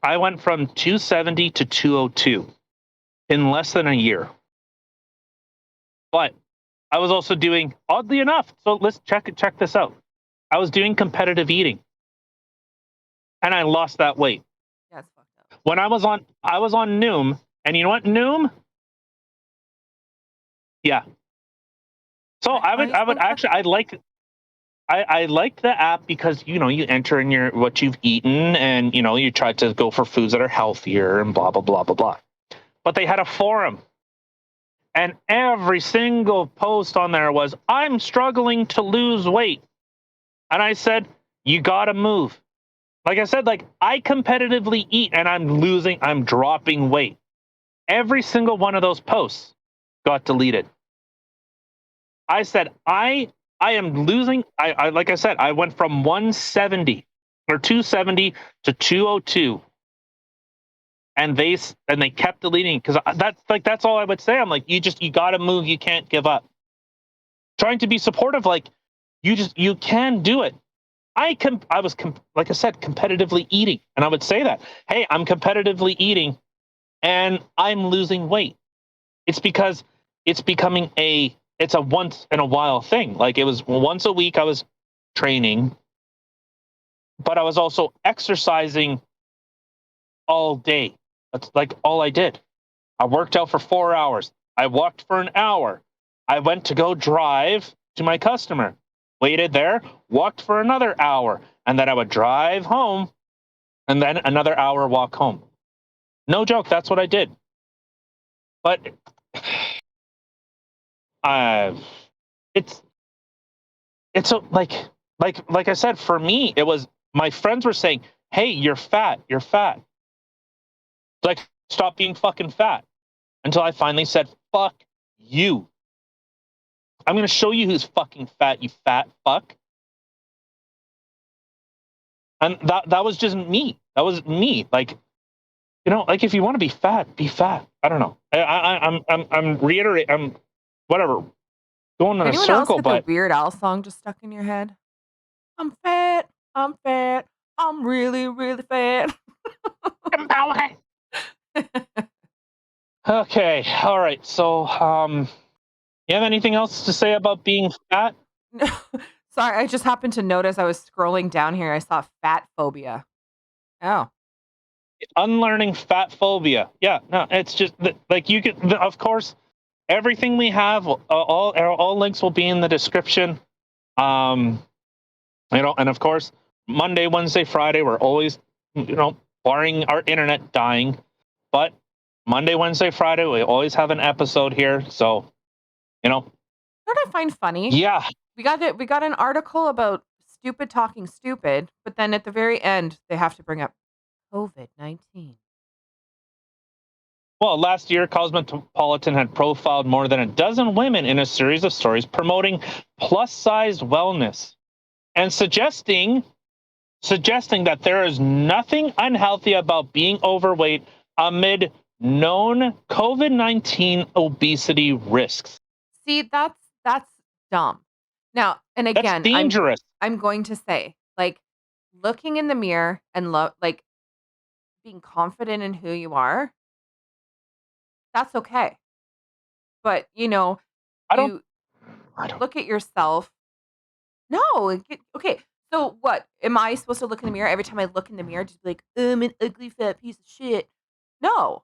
I went from 270 to 202 in less than a year. But I was also doing, oddly enough, so let's check this out. I was doing competitive eating, and I lost that weight. That's fucked up. When I was on Noom, and you know what, Noom? Yeah. So I would actually, I liked the app because you enter in what you've eaten, and you try to go for foods that are healthier and blah blah blah blah blah. But they had a forum, and every single post on there was, I'm struggling to lose weight. And I said, you gotta move. Like I said, like, I competitively eat and I'm dropping weight. Every single one of those posts got deleted. I said, I am losing. I like I said, I went from 170 or 270 to 202. And they kept deleting, because that's all I would say. I'm like, you gotta move. You can't give up. Trying to be supportive, like, you can do it. I was like I said, competitively eating, and I would say that, hey, I'm competitively eating, and I'm losing weight. It's because it's becoming it's a once in a while thing. Like, it was once a week I was training, but I was also exercising all day. That's like all I did. I worked out for 4 hours. I walked for an hour. I went to go drive to my customer, waited there, walked for another hour, and then I would drive home and then another hour walk home. No joke, that's what I did. But it's like I said, for me, it was my friends were saying, "Hey, you're fat, you're fat." Like, stop being fucking fat. Until I finally said, "Fuck you. I'm gonna show you who's fucking fat, you fat fuck." And that was just me. That was me. Like, like if you want to be fat, be fat. I don't know. I'm reiterating. I'm whatever going in a Anyone else circle, get the but Weird Al song just stuck in your head? I'm fat. I'm fat. I'm really, really fat. okay, all right. So, you have anything else to say about being fat? No, sorry, I just happened to notice I was scrolling down here. I saw fat phobia. Oh, Unlearning fat phobia. Yeah, no, it's just like you can. Of course, everything we have, all links will be in the description. Um, and of course, Monday, Wednesday, Friday, we're always, barring our internet dying, but Monday, Wednesday, Friday, we always have an episode here. So, what I find funny, yeah. we got an article about stupid talking stupid, but then at the very end they have to bring up COVID-19. Well, last year, Cosmopolitan had profiled more than a dozen women in a series of stories promoting plus-size wellness and suggesting that there is nothing unhealthy about being overweight amid known COVID-19 obesity risks. See, that's dumb. Now, and That's again, dangerous. I'm going to say, like, looking in the mirror and like being confident in who you are, that's okay. But, I don't. you I don't. look at yourself. No, okay. So what? Am I supposed to look in the mirror every time I look in the mirror just be like, I'm an ugly fat piece of shit? No.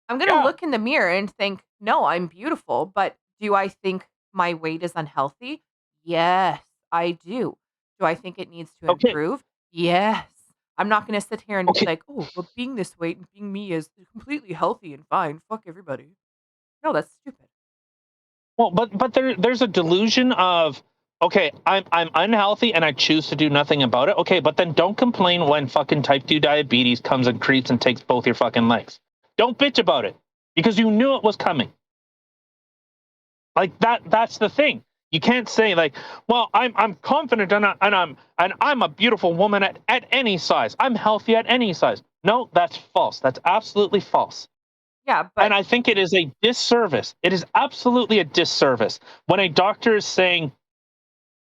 I'm gonna Yeah. look in the mirror and think, no, I'm beautiful, but do I think my weight is unhealthy? Yes, I do. Do I think it needs to Okay. improve? Yes. I'm not gonna sit here and be Okay. like, oh, well, being this weight and being me is completely healthy and fine. Fuck everybody. No, that's stupid. Well, but there's a delusion of, okay, I'm unhealthy and I choose to do nothing about it. Okay, but then don't complain when fucking type 2 diabetes comes and creeps and takes both your fucking legs. Don't bitch about it because you knew it was coming. Like that's the thing. You can't say like, well, I'm confident and I'm a beautiful woman at any size. I'm healthy at any size. No, that's false. That's absolutely false. Yeah, And but I think it is a disservice. It is absolutely a disservice when a doctor is saying,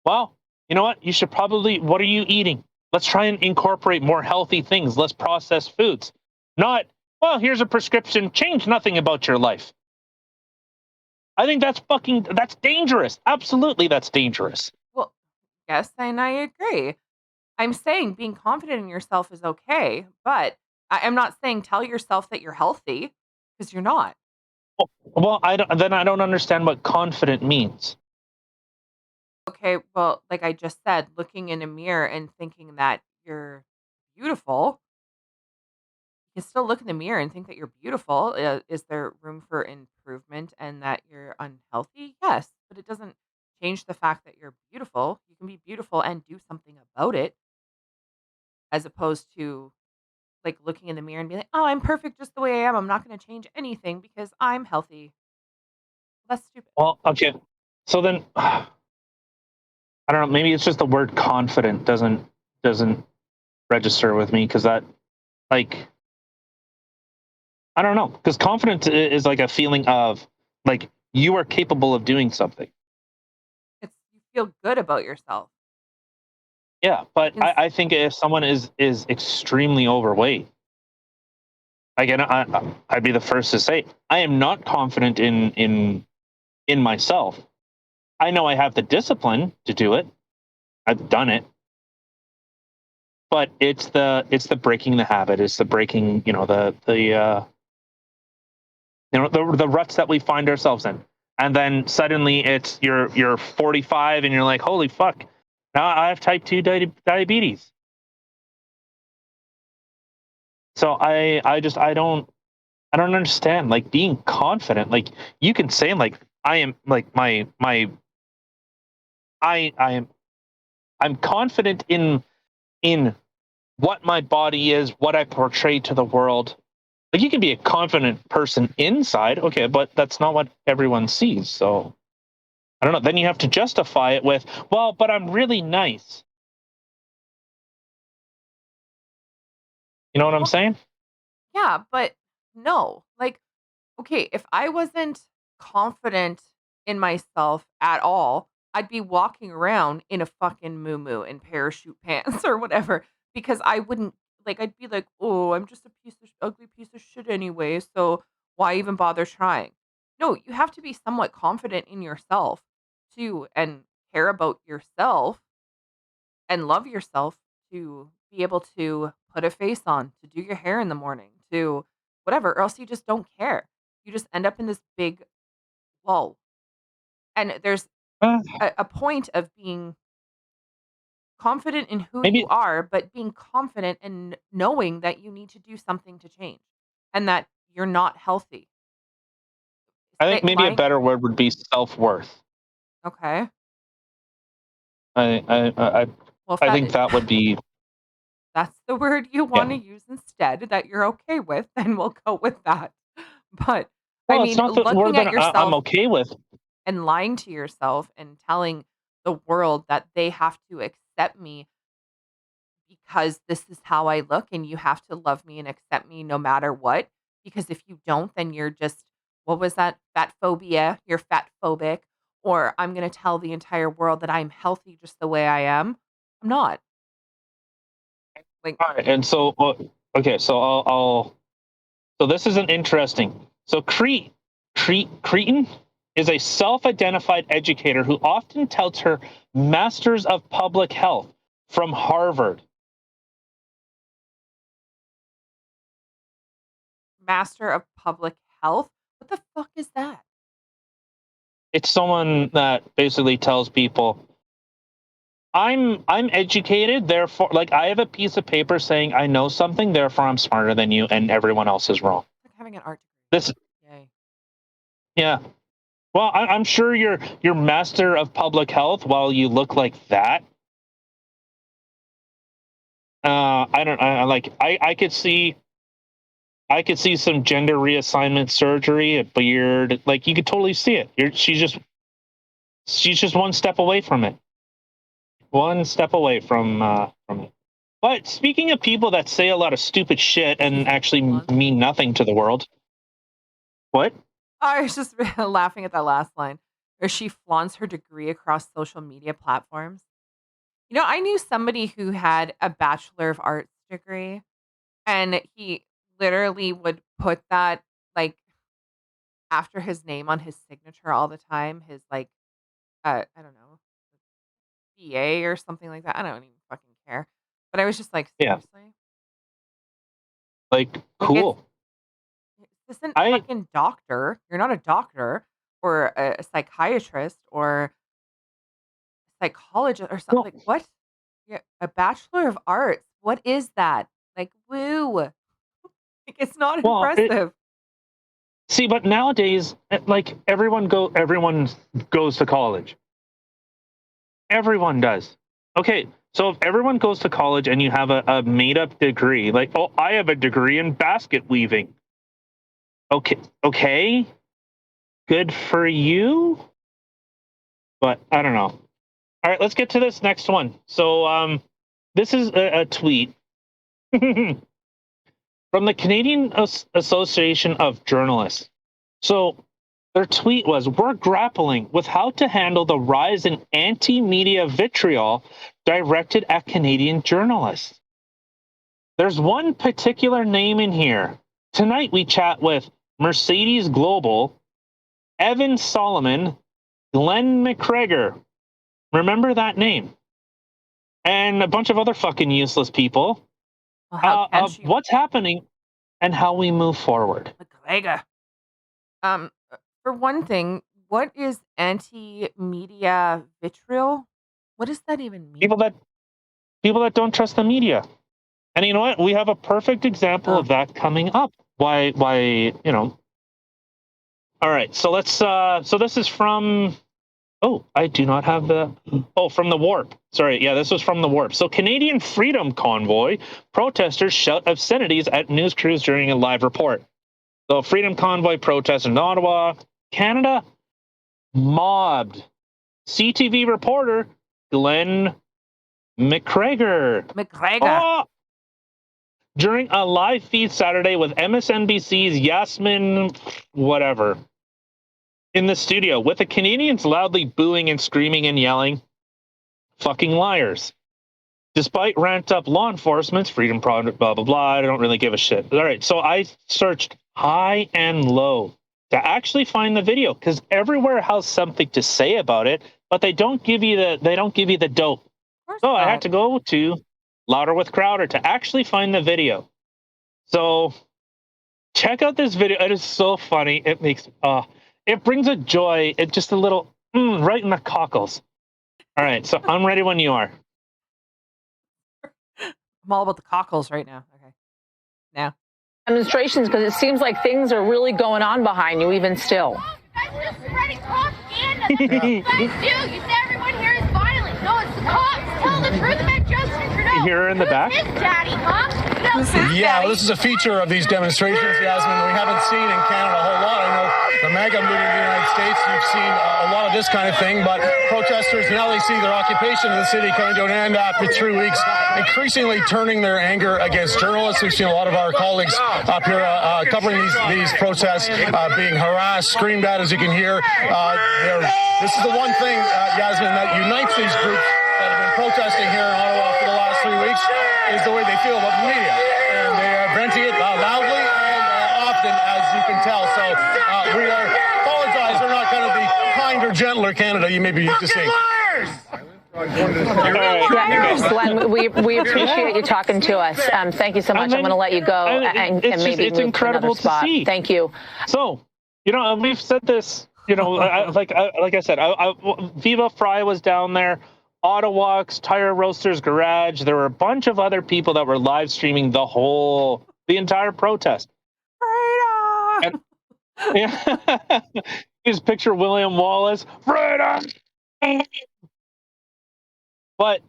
well, you know what? You should probably, what are you eating? Let's try and incorporate more healthy things, less processed foods. Not, well, here's a prescription, change nothing about your life. I think that's dangerous. Absolutely, that's dangerous. well, yes, and I agree. I'm saying being confident in yourself is okay, but I'm not saying tell yourself that you're healthy because you're not. Well, I don't understand what confident means. Okay, well, like I just said, looking in a mirror and thinking that you're beautiful, you can still look in the mirror and think that you're beautiful. Is there room for improvement and that you're unhealthy? Yes, but it doesn't change the fact that you're beautiful. You can be beautiful and do something about it, as opposed to like looking in the mirror and being like, "Oh, I'm perfect just the way I am. I'm not going to change anything because I'm healthy." That's stupid. Well, okay. So then I don't know, maybe it's just the word confident doesn't register with me because that like I don't know, because confidence is like a feeling of like you are capable of doing something. It's you feel good about yourself. Yeah, but You can I think if someone is extremely overweight, again, I'd be the first to say I am not confident in myself. I know I have the discipline to do it. I've done it, but it's the breaking the habit. It's the breaking, the ruts that we find ourselves in. And then suddenly it's you're 45 and you're like, holy fuck, now I have type 2 diabetes. So I don't understand, like, being confident. Like, you can say, like, I am, like, I'm confident in what my body is, what I portray to the world. Like, you can be a confident person inside, okay, but that's not what everyone sees. So I don't know. Then you have to justify it with, well, but I'm really nice. You know what I'm Well, saying? yeah, but no. Like, okay, if I wasn't confident in myself at all, I'd be walking around in a fucking moo and parachute pants or whatever because I wouldn't like I'd be like, "Oh, I'm just a ugly piece of shit anyway, so why even bother trying?" No, you have to be somewhat confident in yourself too and care about yourself and love yourself to be able to put a face on, to do your hair in the morning, to whatever, or else you just don't care. You just end up in this big lull. And there's Uh, a point of being confident in who you maybe are, but being confident in knowing that you need to do something to change and that you're not healthy. I Say, think maybe a lying. better word would be self-worth. Okay. I I I Well, if I think that that would be, that's the word you want to yeah. use instead that you're okay with, then we'll go with that. But I Well, it's mean, not the word looking that at I'm yourself okay with. and lying to yourself and telling the world that they have to accept me because this is how I look and you have to love me and accept me no matter what. Because if you don't, then you're just, what was that? Fat phobia. You're fat phobic. Or I'm going to tell the entire world that I'm healthy just the way I am. I'm not. Like, All right, and so okay, so so this isn't interesting. So Cretan is a self-identified educator who often touts her Masters of Public Health from Harvard. master of public health. What the fuck is that? It's someone that basically tells people, I'm educated, therefore, like, I have a piece of paper saying I know something, therefore I'm smarter than you and everyone else is wrong. It's like having an art This degree. Yay. Yeah. Well, I'm sure you're master of public health while you look like that. I don't. Like, I could see some gender reassignment surgery, a beard. Like, you could totally see it. She's just one step away from it. One step away from it. But speaking of people that say a lot of stupid shit and actually mean nothing to the world, what? I was just laughing at that last line where she flaunts her degree across social media platforms. You know, I knew somebody who had a Bachelor of Arts degree, and he literally would put that, like, after his name on his signature all the time, his, like, I don't know, BA or something like that. I don't even fucking care. But I was just like, Yeah, seriously? like, Like, cool. this isn't I fucking doctor. You're not a doctor or a psychiatrist or psychologist or something. well, Like, what? Yeah, a Bachelor of Arts. What is that? Like, woo. Like, it's not well, impressive. see, but nowadays, like, everyone goes to college. Everyone does. Okay, so if everyone goes to college and you have a made up degree, like, oh, I have a degree in basket weaving. Okay, good for you, but I don't know. All right, let's get to this next one. So, this is a tweet from the Canadian Association of Journalists. So their tweet was, "We're grappling with how to handle the rise in anti-media vitriol directed at Canadian journalists." There's one particular name in here. Tonight we chat with Mercedes Global, Evan Solomon, Glenn McGregor. Remember that name? and a bunch of other fucking useless people. Well, how can she? What's happening and how we move forward. McGregor. For one thing, what is anti-media vitriol? What does that even mean? People that don't trust the media. And you know what? We have a perfect example of that coming up. Why, you know. All right, so let's so this is from I do not have from the Warp. Sorry, yeah, this was from the Warp. So Canadian Freedom Convoy protesters shout obscenities at news crews during a live report. So Freedom Convoy protest in Ottawa, Canada, mobbed CTV reporter Glenn McGregor. During a live feed Saturday with MSNBC's Yasmin whatever in the studio, with the Canadians loudly booing and screaming and yelling, "Fucking liars." Despite ramped up law enforcement's freedom project, blah, blah, blah, I don't really give a shit. All right, so I searched high and low to actually find the video, because everywhere has something to say about it, but they don't give you the dope. So I had to go to Louder with Crowder to actually find the video. So check out this video. It is so funny. It makes it brings a joy. It just a little right in the cockles. All right, so I'm ready when you are. I'm all about the cockles right now. Okay. Now. Demonstrations, because it seems like things are really going on behind you even still. You guys are spreading propaganda. That's what you guys do. You say everyone here is violent. No, it's the cops. Tell the truth about Justin Trudeau. You hear her in the back? Who's his daddy, huh? Yeah, well, this is a feature of these demonstrations, Yasmin, we haven't seen in Canada a whole lot. I know the MAGA movement in the United States, you've seen a lot of this kind of thing, but protesters, now they see their occupation of the city coming to an end after 3 weeks, increasingly turning their anger against journalists. We've seen a lot of our colleagues up here covering these protests being harassed, screamed at, as you can hear. This is the one thing, Yasmin, that unites these groups that have been protesting here in Ottawa for the last 3 weeks, is the way they feel about the media. And they are venting it loudly and often, as you can tell. So we apologize. We're not kind of the kinder, gentler Canada you may be used to seeing. Glenn, we appreciate you talking to us. Thank you so much. I'm going to let you go and maybe it's incredible to see. Thank you. So, we've said this, like I said, Viva Fry was down there. Ottawa's Tire Roasters Garage. There were a bunch of other people that were live streaming the entire protest. Freedom! Yeah. Just picture William Wallace. Freedom! But,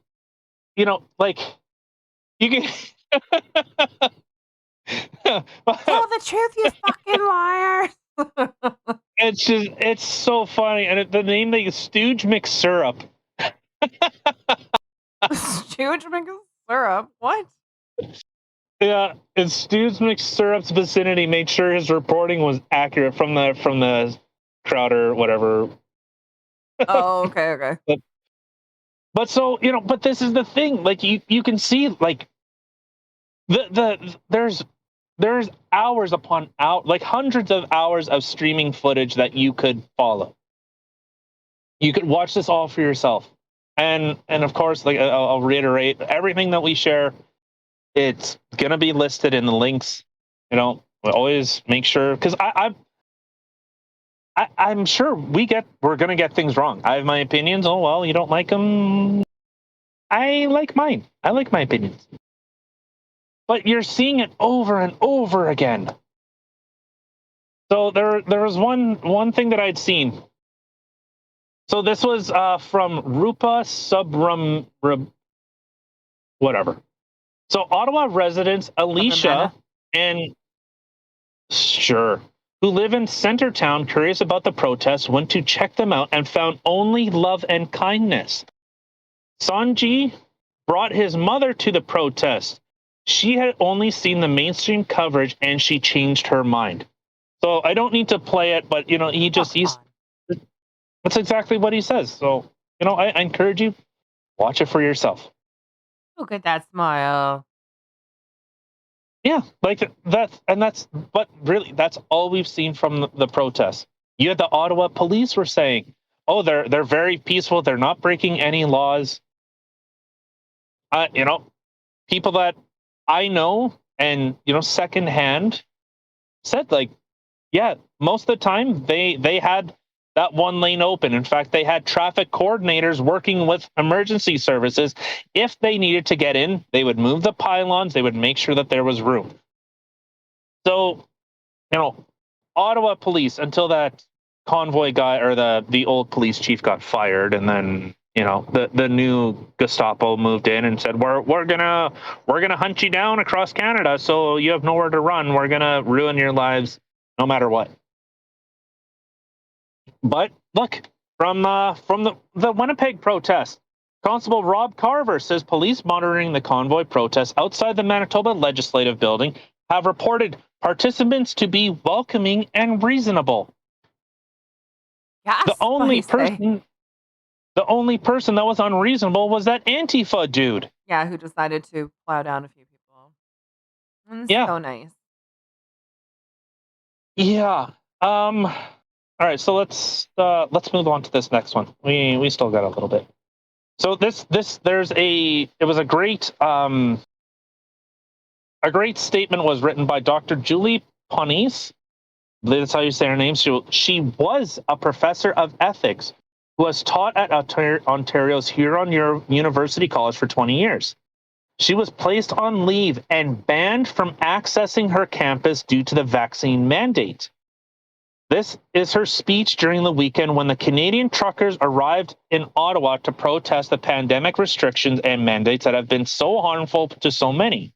like, you can... Tell the truth, you fucking liar! It's so funny. And the name they Stooge McSyrup. Stooge McSyrup? What? Yeah, it's Stooge McSyrup's vicinity made sure his reporting was accurate from the Crowder whatever. Oh, okay. But so but this is the thing. Like you can see like there's hours upon hours, like hundreds of hours of streaming footage that you could follow. You could watch this all for yourself. And of course, like I'll reiterate, everything that we share, it's gonna be listed in the links. We always make sure, because I'm sure we're gonna get things wrong. I have my opinions. Oh well, you don't like them. I like mine. I like my opinions. But you're seeing it over and over again. So there was one thing that I'd seen. So this was from Rupa Subram, whatever. So Ottawa residents Alicia and who live in Centertown, curious about the protests, went to check them out and found only love and kindness. Sanji brought his mother to the protest. She had only seen the mainstream coverage and she changed her mind. So I don't need to play it, but that's exactly what he says. So, I encourage you, watch it for yourself. Look at that smile. Yeah, like but really, that's all we've seen from the protests. You had the Ottawa police were saying, oh, they're very peaceful. They're not breaking any laws. People that I know and, secondhand said, like, yeah, most of the time they had that one lane open. In fact, they had traffic coordinators working with emergency services. If they needed to get in, they would move the pylons. They would make sure that there was room. So, Ottawa police, until that convoy guy or the old police chief got fired, and then the new Gestapo moved in and said, we're gonna hunt you down across Canada, so you have nowhere to run. We're gonna ruin your lives no matter what. But look, from the Winnipeg protest, Constable Rob Carver says police monitoring the convoy protests outside the Manitoba Legislative Building have reported participants to be welcoming and reasonable. Yes, The only person that was unreasonable was that Antifa dude. Yeah, who decided to plow down a few people. It's so nice. Yeah. All right, so let's move on to this next one. We still got a little bit. So it was a great statement was written by Dr. Julie Ponisse. I believe that's how you say her name. She was a professor of ethics who has taught at Ontario's Huron University College for 20 years. She was placed on leave and banned from accessing her campus due to the vaccine mandate. This is her speech during the weekend when the Canadian truckers arrived in Ottawa to protest the pandemic restrictions and mandates that have been so harmful to so many.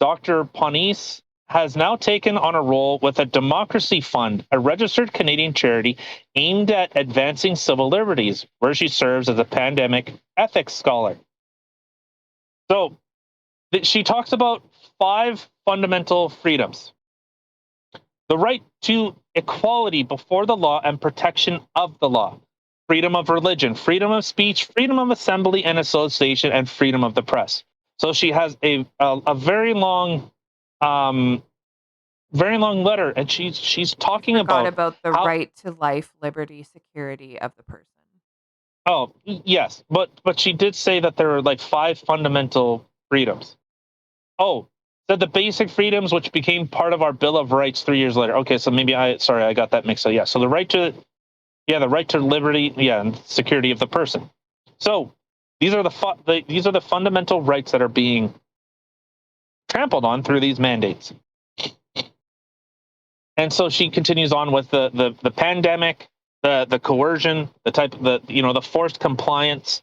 Dr. Ponisse has now taken on a role with a Democracy Fund, a registered Canadian charity aimed at advancing civil liberties, where she serves as a pandemic ethics scholar. So she talks about 5 fundamental freedoms: the right to equality before the law and protection of the law, freedom of religion, freedom of speech, freedom of assembly and association, and freedom of the press. So she has a very long letter, and she's talking about the right to life, liberty, security of the person. Oh, yes, but she did say that there are like 5 fundamental freedoms. Oh, said the basic freedoms which became part of our Bill of Rights 3 years later. Okay, so maybe I got that mixed up. Yeah, so the right to liberty, and security of the person. So these are the fundamental rights that are being trampled on through these mandates. And so she continues on with the pandemic, the coercion, the forced compliance.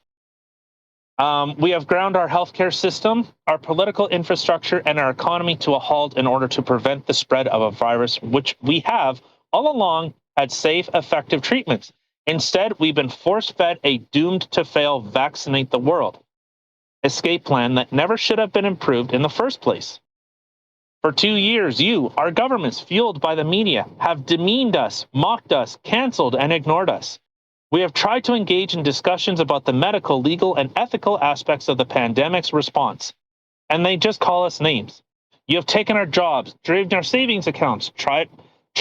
We have ground our healthcare system, our political infrastructure, and our economy to a halt in order to prevent the spread of a virus, which we have all along had safe, effective treatments. Instead, we've been force-fed a doomed-to-fail vaccinate the world escape plan that never should have been approved in the first place. For 2 years, you, our governments, fueled by the media, have demeaned us, mocked us, canceled, and ignored us. We have tried to engage in discussions about the medical, legal, and ethical aspects of the pandemic's response, and they just call us names. You have taken our jobs, drained our savings accounts, tried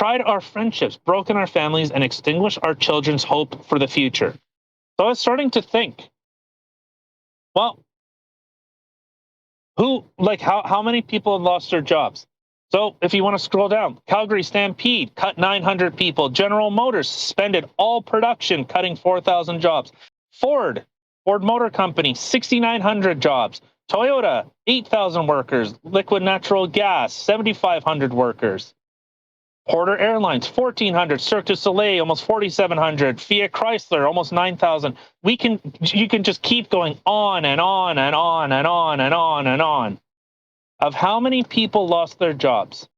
our friendships, broken our families, and extinguished our children's hope for the future. So I was starting to think, well, how many people have lost their jobs? So if you want to scroll down, Calgary Stampede cut 900 people. General Motors suspended all production, cutting 4,000 jobs. Ford Motor Company, 6,900 jobs. Toyota, 8,000 workers. Liquid Natural Gas, 7,500 workers. Porter Airlines, 1,400. Cirque du Soleil, almost 4,700. Fiat Chrysler, almost 9,000. You can just keep going on and on and on and on and on and on of how many people lost their jobs.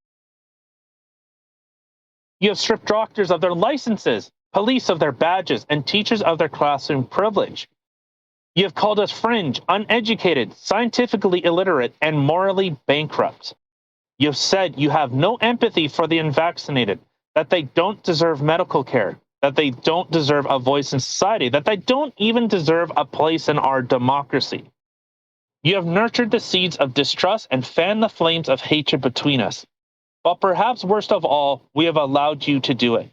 You have stripped doctors of their licenses, police of their badges, and teachers of their classroom privilege. You have called us fringe, uneducated, scientifically illiterate, and morally bankrupt. You have said you have no empathy for the unvaccinated, that they don't deserve medical care, that they don't deserve a voice in society, that they don't even deserve a place in our democracy. You have nurtured the seeds of distrust and fanned the flames of hatred between us. But perhaps worst of all, we have allowed you to do it.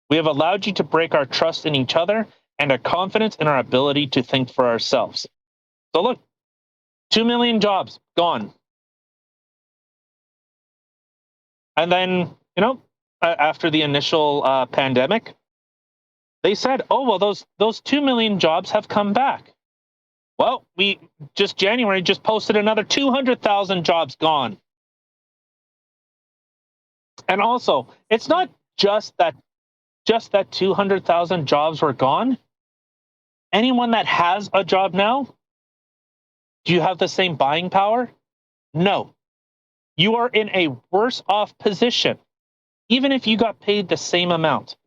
We have allowed you to break our trust in each other and our confidence in our ability to think for ourselves. So look, 2 million jobs gone. And then, after the initial pandemic, they said, oh, well, those 2 million jobs have come back. Well, January just posted another 200,000 jobs gone. And also, it's not just that 200,000 jobs were gone. Anyone that has a job now, do you have the same buying power? No. You are in a worse off position, even if you got paid the same amount.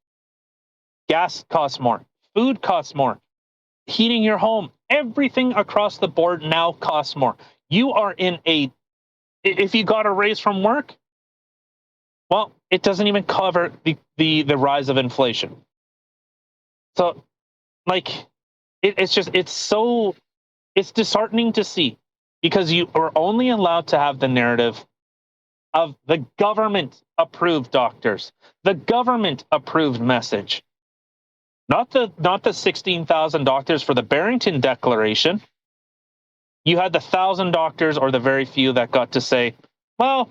Gas costs more, food costs more, heating your home, everything across the board now costs more. You are if you got a raise from work, well, it doesn't even cover the rise of inflation. So, it's disheartening to see, because you are only allowed to have the narrative of the government-approved doctors, the government-approved message, not the 16,000 doctors for the Barrington Declaration. You had the 1,000 doctors, or the very few that got to say, "Well,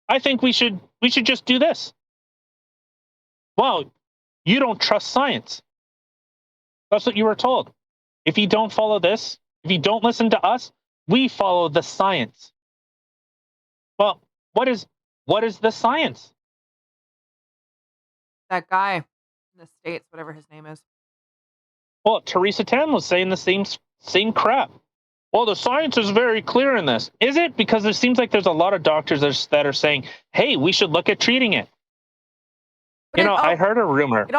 I think we should just do this." Well, you don't trust science. That's what you were told. If you don't follow this, if you don't listen to us, we follow the science. Well, what is the science? That guy in the States, whatever his name is. Well, Theresa Tam was saying the same crap. Well, the science is very clear in this. Is it? Because it seems like there's a lot of doctors that are saying, hey, we should look at treating it. But I heard a rumor. It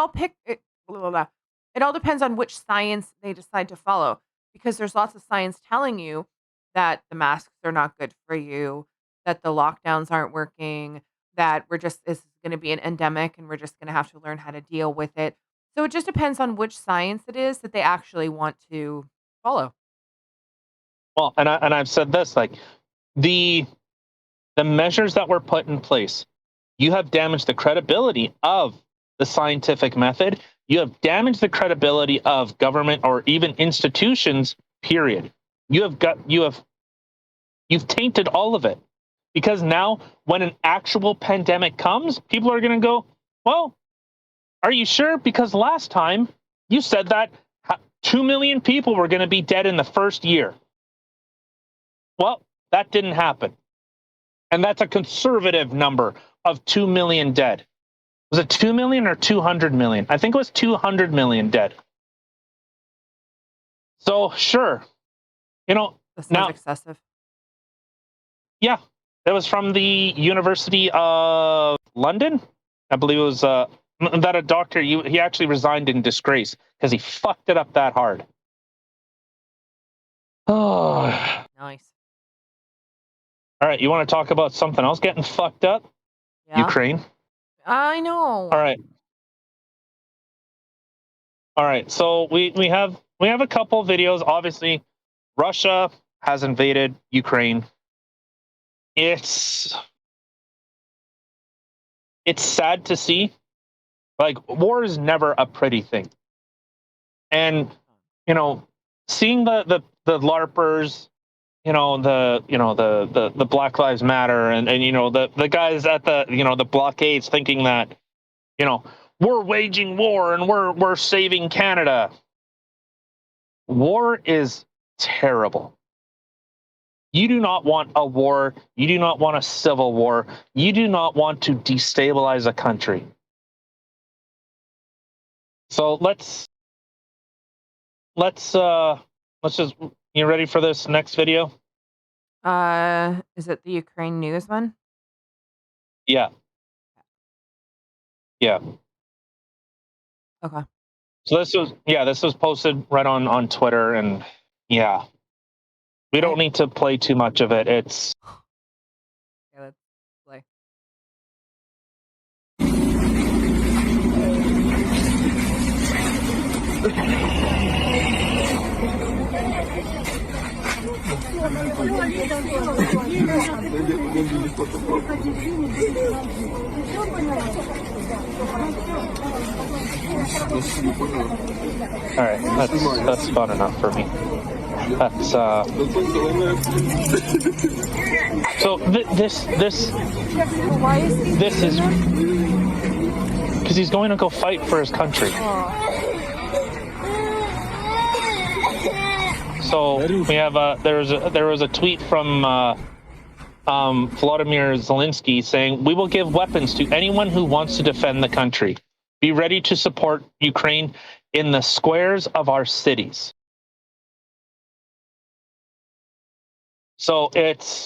all depends on which science they decide to follow, because there's lots of science telling you that the masks are not good for you, that the lockdowns aren't working, that it's going to be an endemic and we're just going to have to learn how to deal with it. So it just depends on which science it is that they actually want to follow. Well, and I've said this, the measures that were put in place, you have damaged the credibility of the scientific method. You have damaged the credibility of government or even institutions, period. You've tainted all of it. Because now, when an actual pandemic comes, people are going to go, well, are you sure? Because last time you said that 2 million people were going to be dead in the first year. Well, that didn't happen. And that's a conservative number of 2 million dead. Was it 2 million or 200 million? I think it was 200 million dead. So, sure. That sounds excessive. Yeah. It was from the University of London. I believe it was that a doctor, he actually resigned in disgrace because he fucked it up that hard. Oh. Nice. All right, you want to talk about something else getting fucked up? Yeah. Ukraine. I know. All right. So we have a couple videos. Obviously, Russia has invaded Ukraine. It's sad to see. War is never a pretty thing. And seeing the LARPers, the Black Lives Matter and the guys at the blockades thinking that we're waging war and we're saving Canada. War is terrible. You do not want a war. You do not want a civil war. You do not want to destabilize a country. So let's just, you ready for this next video? Is it the Ukraine news one? Yeah. Yeah. Okay. So this was posted right on Twitter, and yeah. We don't need to play too much of it. It's Okay, let's play. All right, that's fun enough for me. That's so this is because he's going to go fight for his country. So we have there was a tweet from Volodymyr Zelensky saying, "We will give weapons to anyone who wants to defend the country. Be ready to support Ukraine in the squares of our cities." So it's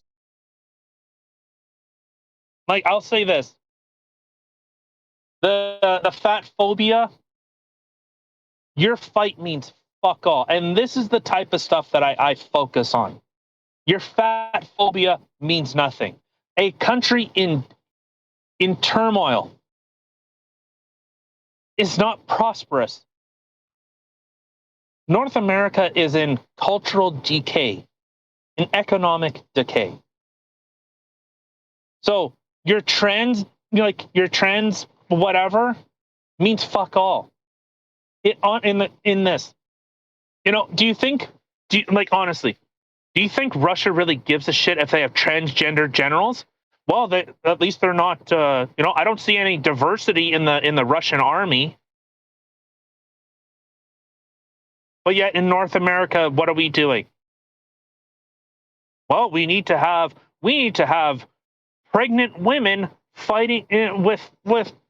like, I'll say this: the fat phobia, your fight means fuck all, and this is the type of stuff that I focus on. Your fat phobia means nothing. A country in turmoil is not prosperous. North America is in cultural decay, in economic decay. So your trans whatever means fuck all. In this, honestly, do you think Russia really gives a shit if they have transgender generals? Well, at least they're not. I don't see any diversity in the Russian army. But yet in North America, what are we doing? Well, we need to have pregnant women fighting with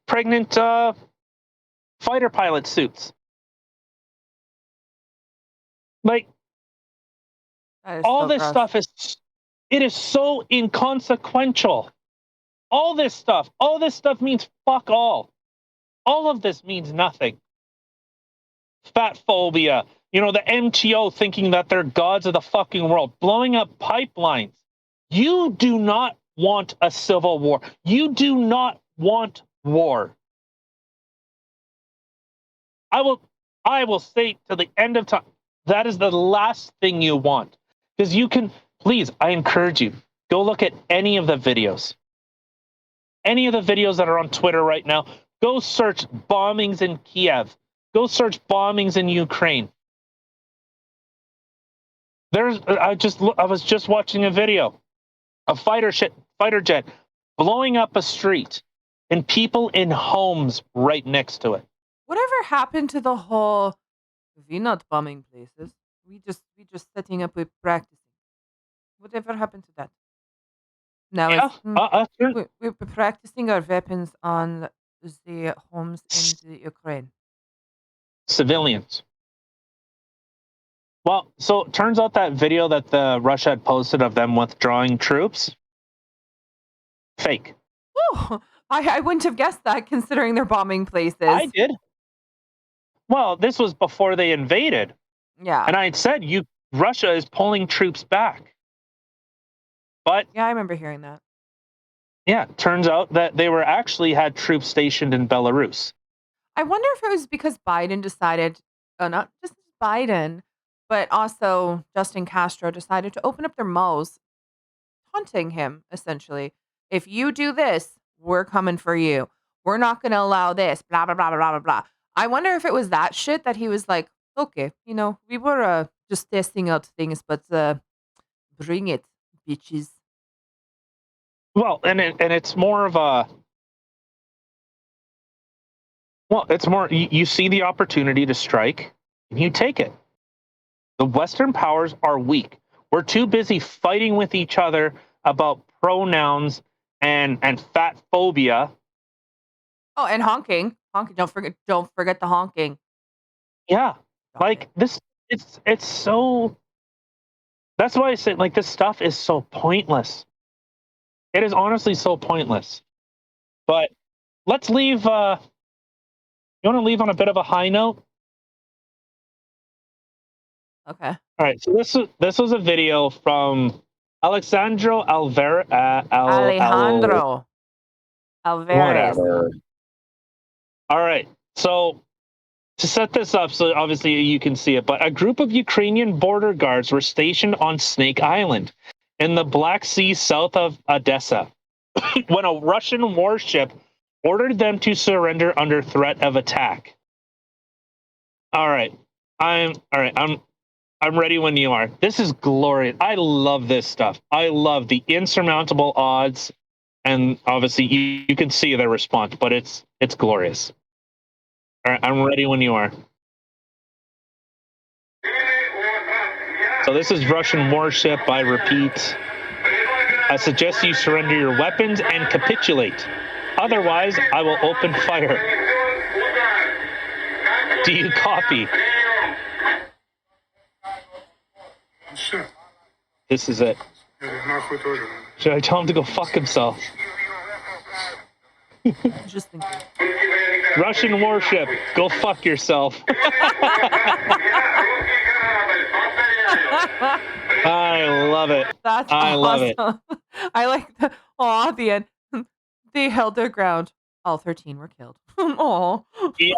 pregnant fighter pilot suits. Like, all this stuff is so inconsequential. All this stuff means fuck all. All of this means nothing. Fat phobia, the MTO thinking that they're gods of the fucking world, blowing up pipelines. You do not want a civil war. You do not want war. I will say to the end of time, that is the last thing you want. Because you can, please, I encourage you, go look at any of the videos. Any of the videos that are on Twitter right now. Go search bombings in Kiev. Go search bombings in Ukraine. I was just watching a video. A fighter jet blowing up a street and people in homes right next to it. Whatever happened to the whole, we're not bombing places. We just setting up with practicing. Whatever happened to that? Now we're practicing our weapons on the homes in the Ukraine. Civilians. Well, so it turns out that video that Russia had posted of them withdrawing troops, fake. Oh, I wouldn't have guessed that considering they're bombing places. I did. Well, this was before they invaded. Yeah. And I had said, Russia is pulling troops back. But yeah, I remember hearing that. Yeah, turns out that they had troops stationed in Belarus. I wonder if it was because Biden decided, not just Biden, but also Justin Castro decided to open up their mouths, taunting him, essentially. If you do this, we're coming for you. We're not going to allow this, blah, blah, blah, blah, blah, blah. I wonder if it was that shit that he was like, okay, we were just testing out things, but bring it, bitches. Well, and it's more of a... Well, it's more, you see the opportunity to strike, and you take it. The Western powers are weak. We're too busy fighting with each other about pronouns and fat phobia. Oh, and honking. Honking. Don't forget the honking. Yeah. Like this, it's so... That's why I said, like, this stuff is so pointless. It is honestly so pointless. But let's leave... you want to leave on a bit of a high note? Okay. All right. So this was a video from Alejandro Alvarez. Whatever. All right. So to set this up, so obviously you can see it, but a group of Ukrainian border guards were stationed on Snake Island in the Black Sea south of Odessa when a Russian warship ordered them to surrender under threat of attack. All right. I'm ready when you are. This is glorious. I love this stuff. I love the insurmountable odds, and obviously you can see their response, but it's glorious. All right, I'm ready when you are. So this is Russian warship. I repeat. I suggest you surrender your weapons and capitulate. Otherwise, I will open fire. Do you copy? This is it. Should I tell him to go fuck himself? Just thinking. Russian warship, go fuck yourself. I love it. That's I awesome. love it. I like the at the end. They held their ground. All 13 were killed. Oh. Yeah.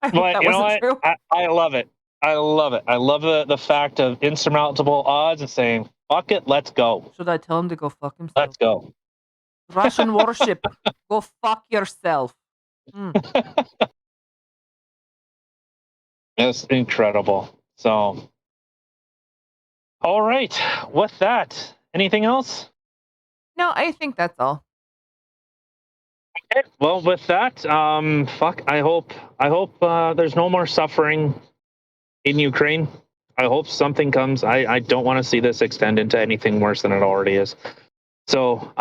I hope But that you know wasn't what? true. I love it. I love it. I love the fact of insurmountable odds and saying, fuck it, let's go. Should I tell him to go fuck himself? Let's go. Russian warship, go fuck yourself. It's incredible. So, all right. With that, anything else? No, I think that's all. Okay. Well, with that, fuck. I hope there's no more suffering in Ukraine. I hope something comes. I don't want to see this extend into anything worse than it already is. So,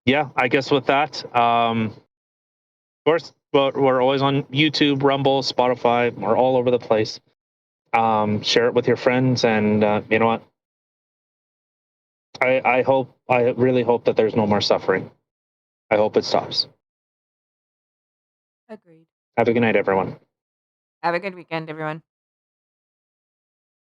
yeah, I guess with that, of course, we're always on YouTube, Rumble, Spotify. We're all over the place. Share it with your friends, and you know what? I really hope that there's no more suffering. I hope it stops. Agreed. Have a good night, everyone. Have a good weekend, everyone.